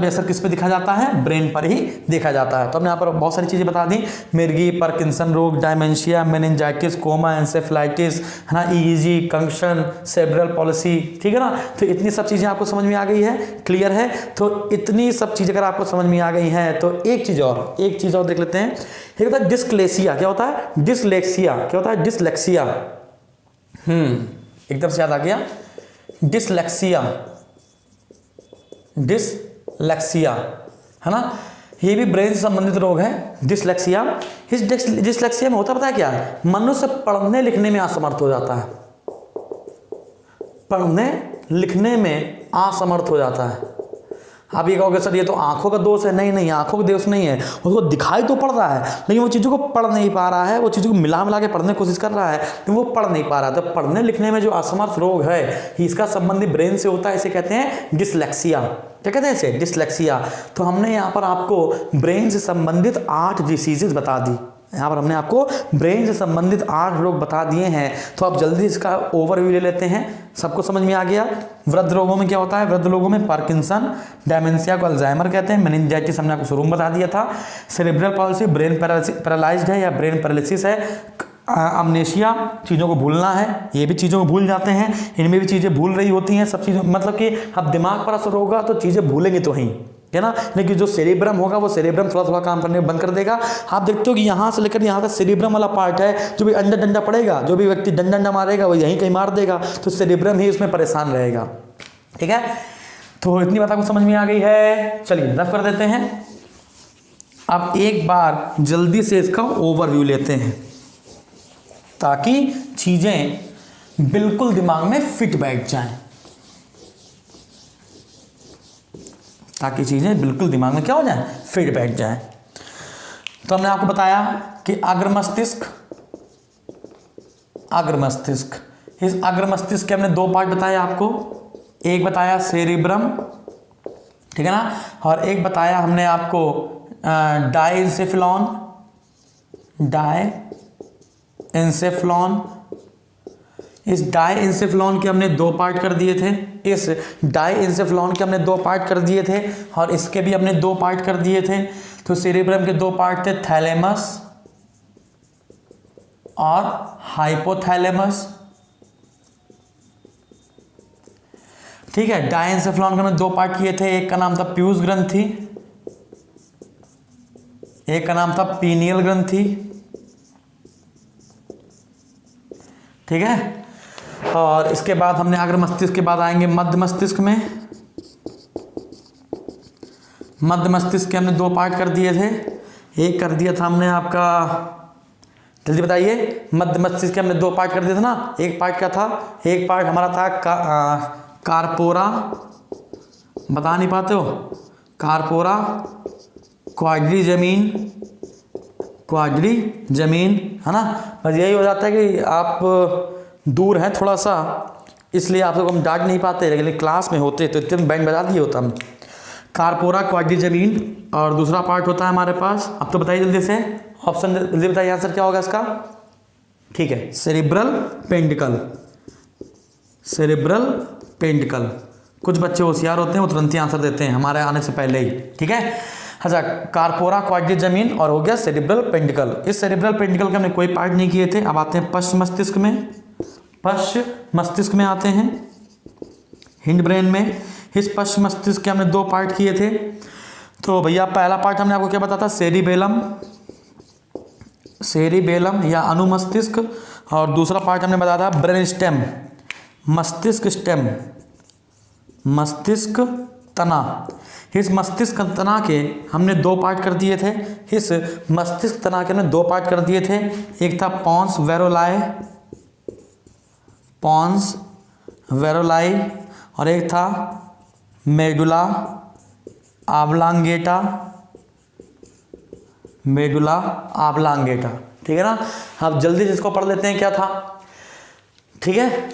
Speaker 1: असर किस पे दिखा जाता है? ब्रेन पर ही देखा जाता है। तो हमने यहाँ पर बहुत सारी चीज़ें बता दी, मिर्गी, पार्किंसन रोग, डायमेंशिया, मेनिंजाइटिस, कोमा, एंसेफ्लाइटिस, है ना, ईईजी, कंक्शन, सेरेब्रल पॉलिसी। ठीक है ना। तो इतनी सब चीज़ें आपको समझ में आ गई है, क्लियर है। तो इतनी सब चीज़ें अगर आपको समझ में आ गई हैं तो एक चीज़ और देख लेते हैं। एक होता है डिस्क्लेसिया। क्या होता है? डिसलेक्सिया। क्या होता है? डिसलेक्सिया। एकदम से याद आ गया, डिसलेक्सिया है ना। ये भी ब्रेन से संबंधित रोग है, डिसलेक्सिया। इस डिसलेक्सिया में होता पता है क्या है? मनुष्य पढ़ने लिखने में असमर्थ हो जाता है, पढ़ने लिखने में असमर्थ हो जाता है। आप ये कहोगे सर ये तो आंखों का दोष है। नहीं, आंखों का दोष नहीं है, उसको दिखाई तो पड़ रहा है लेकिन वो चीज़ों को पढ़ नहीं पा रहा है, वो चीज़ों को मिला के पढ़ने की कोशिश कर रहा है लेकिन वो पढ़ नहीं पा रहा है। तो पढ़ने लिखने में जो असमर्थ रोग है इसका संबंधी ब्रेन से होता है, इसे कहते हैं डिसलेक्सिया। क्या कहते हैं इसे? डिसलेक्सिया। तो हमने यहाँ पर आपको ब्रेन से संबंधित 8 डिसीजेज बता दी। यहाँ पर हमने आपको ब्रेन से संबंधित 8 रोग बता दिए हैं। तो आप जल्दी इसका ओवरव्यू ले लेते हैं। सबको समझ में आ गया? वृद्ध रोगों में क्या होता है? वृद्ध लोगों में पार्किंसन, डायमेंशिया को अल्जाइमर कहते हैं, मेनिंजाइटिस हमने आपको शुरू में बता दिया था, सेरेब्रल पॉलिसी ब्रेन पैरालाइज्ड है या ब्रेन पैरालिसिस है, अमनेशिया चीज़ों को भूलना है, ये भी चीज़ों को भूल जाते हैं, इनमें भी चीज़ें भूल रही होती हैं सब चीज़ें, मतलब कि अब दिमाग पर असर होगा तो चीज़ें भूलेंगे तो ही, है ना। लेकिन जो सेरेब्रम होगा वो सेरेब्रम थोड़ा थोड़ा काम करने बंद कर देगा। आप देखते हो कि यहाँ से लेकर यहाँ तक सेरेब्रम वाला पार्ट है, जो भी अंडा डंडा पड़ेगा, जो भी व्यक्ति डंडा मारेगा वो यहीं कहीं मार देगा, तो सेरेब्रम ही उसमें परेशान रहेगा। ठीक है। तो इतनी बात आपको समझ में आ गई है। चलिए रफ कर देते हैं। अब एक बार जल्दी से इसका ओवरव्यू लेते हैं ताकि चीज़ें बिल्कुल दिमाग में फिट बैठ जाएं, ताकि चीज़ें बिल्कुल दिमाग में क्या हो जाए? फिट बैठ जाए। तो हमने आपको बताया कि अग्र मस्तिष्क, इस अग्र मस्तिष्क के हमने 2 पार्ट बताए आपको। एक बताया सेरिब्रम, ठीक है ना, और एक बताया हमने आपको डाइएन्सेफेलॉन। इस डाइएन्सेफेलॉन के हमने 2 पार्ट कर दिए थे। इस डाइएन्सेफेलॉन के हमने 2 पार्ट कर दिए थे और इसके भी हमने 2 पार्ट कर दिए थे। तो सेरेब्रम के 2 पार्ट थे, थैलेमस और हाइपोथैलेमस। ठीक है। डाइएन्सेफेलॉन के हमने 2 पार्ट किए थे, एक का नाम था प्यूस ग्रंथि, एक का नाम था पीनियल ग्रंथि। ठीक है। और इसके बाद हमने अग्र मस्तिष्क के बाद आएंगे मध्य मस्तिष्क में। मध्य मस्तिष्क के हमने 2 पार्ट कर दिए थे। एक कर दिया था हमने आपका, जल्दी बताइए, मध्य मस्तिष्क के हमने 2 पार्ट कर दिए थे ना। एक पार्ट क्या था? एक पार्ट हमारा था कार्पोरा, बता नहीं पाते हो? कार्पोरा, क्वाड्री जमीन, है ना। बस यही हो जाता है कि आप दूर हैं थोड़ा सा, इसलिए आप लोग हम डांट नहीं पाते, लेकिन क्लास में होते तो इतने बैंड बजा दिए होता हम। कार्पोरा, क्वाड्री जमीन, और दूसरा पार्ट होता है हमारे पास, अब तो बताइए जल्दी से, ऑप्शन जल्दी बताइए आंसर क्या होगा इसका। ठीक है, सेरिब्रल पेंडिकल। कुछ बच्चे होशियार होते हैं, वो तुरंत ही आंसर देते हैं हमारे आने से पहले ही। ठीक है। अच्छा, कार्पोरा, क्वाड्री जमीन और हो गया सेरिब्रल पेंडिकल। इस सेरिब्रल पेंडिकल के हमने कोई पार्ट नहीं किए थे। अब आते हैं पश्च मस्तिष्क में आते हैं, हिंड ब्रेन में। इस पश्च मस्तिष्क के हमने 2 पार्ट किए थे। तो भैया पहला पार्ट हमने आपको क्या बताया था? सेरिबेलम या अनुमस्तिष्क, और दूसरा पार्ट हमने बताया था ब्रेन स्टेम, मस्तिष्क तना, इस मस्तिष्क तना के हमने दो पार्ट कर दिए थे। इस मस्तिष्क तना के हमने दो पार्ट कर दिए थे। एक था पॉन्स वेरोलाई और एक था मेडुला ऑब्लांगेटा। ठीक है ना। अब जल्दी से इसको पढ़ लेते हैं क्या था। ठीक है,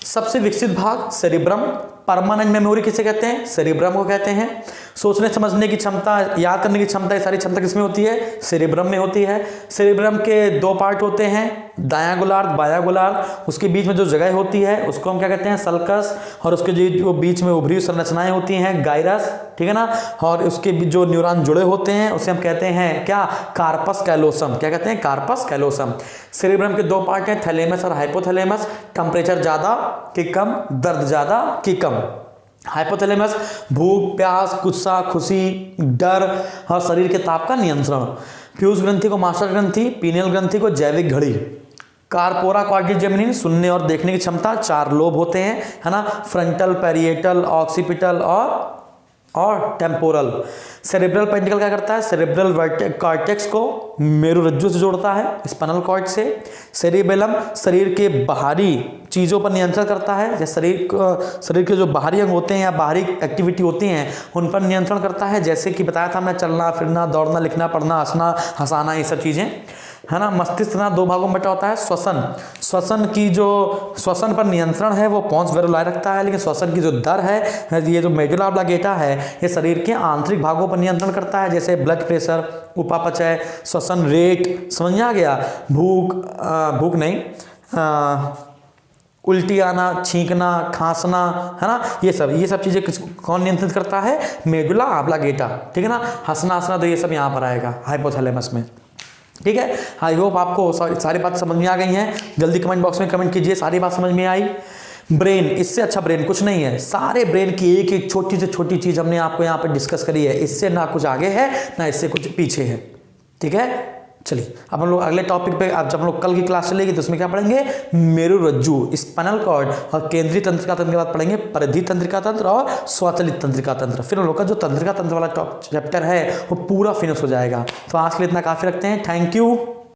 Speaker 1: सबसे विकसित भाग सेरिब्रम। परमानेंट मेमोरी किसे कहते हैं? सेरिब्रम को कहते हैं। सोचने समझने की क्षमता, याद करने की क्षमता, ये सारी क्षमता किसमें होती है? सेरिब्रम में होती है। सेरिब्रम के दो पार्ट होते हैं, दायां गोलार्ध, बायां गोलार्ध। उसके बीच में जो जगह होती है उसको हम क्या कहते हैं? सल्कस। और उसके जो बीच में उभरी संरचनाएं होती हैं गाइरस। ठीक है ना। और उसके जो न्यूरॉन जुड़े होते हैं उसे हम कहते हैं क्या? Corpus callosum. क्या कहते हैं? Corpus callosum. सेरिब्रम के दो पार्ट हैं, थैलेमस और हाइपोथैलेमस। टेम्परेचर ज़्यादा कि कम, दर्द ज़्यादा कि कम। हाइपोथैलेमस भूख, प्यास, गुस्सा, खुशी, डर और शरीर के ताप का नियंत्रण। फ्यूज ग्रंथि को मास्टर ग्रंथि, पीनियल ग्रंथि को जैविक घड़ी। कार्पोरा क्वाड्रिजेमिनी सुनने और देखने की क्षमता, 4 लोब होते हैं, है ना। फ्रंटल, पेरिएटल, ऑक्सीपिटल और टेम्पोरल। सेरेब्रल पेंटिकल क्या करता है? सेरेब्रल कॉर्टेक्स को मेरुरज्जु से जोड़ता है, स्पाइनल कॉर्ड से। सेरिबेलम शरीर के बाहरी चीज़ों पर नियंत्रण करता है, जैसे शरीर के जो बाहरी अंग होते हैं या बाहरी एक्टिविटी होती हैं उन पर नियंत्रण करता है। जैसे कि बताया था मैं, चलना फिरना, दौड़ना, लिखना पढ़ना, हंसना हंसाना, ये सब चीज़ें, है ना। मस्तिष्क ना दो भागों में बटा होता है। श्वसन पर नियंत्रण है वो पॉन्स वेरोलाई रखता है, लेकिन श्वसन की जो दर है, ये जो मेडुला ऑब्लांगेटा है, ये शरीर के आंतरिक भागों पर नियंत्रण करता है, जैसे ब्लड प्रेशर, उपापचय, श्वसन रेट। समझ में आ गया? भूख नहीं, उल्टी आना, छींकना, खांसना, है ना, ये सब चीज़ें कौन नियंत्रित करता है? Medulla oblongata. ठीक है ना। हंसना तो ये सब यहाँ पर आएगा हाइपोथैलेमस में। ठीक है। आई होप आपको सारी बात समझ में आ गई हैं। जल्दी कमेंट बॉक्स में कमेंट कीजिए सारी बात समझ में आई। ब्रेन, इससे अच्छा ब्रेन कुछ नहीं है। सारे ब्रेन की एक एक छोटी से छोटी चीज़ हमने आपको यहाँ पे डिस्कस करी है। इससे ना कुछ आगे है ना इससे कुछ पीछे है। ठीक है। चलिए अब हम लोग अगले टॉपिक पे, अब जब हम लोग कल की क्लास चलेगी तो उसमें क्या पढ़ेंगे? मेरुरज्जु, स्पाइनल कॉर्ड और केंद्रीय तंत्रिका तंत्र के बाद पढ़ेंगे परिधि तंत्रिका तंत्र और स्वचालित तंत्रिका तंत्र। फिर हम लोग का जो तंत्रिका तंत्र वाला चैप्टर है वो पूरा फिनिश हो जाएगा। तो आज के लिए इतना काफ़ी रखते हैं। Thank you.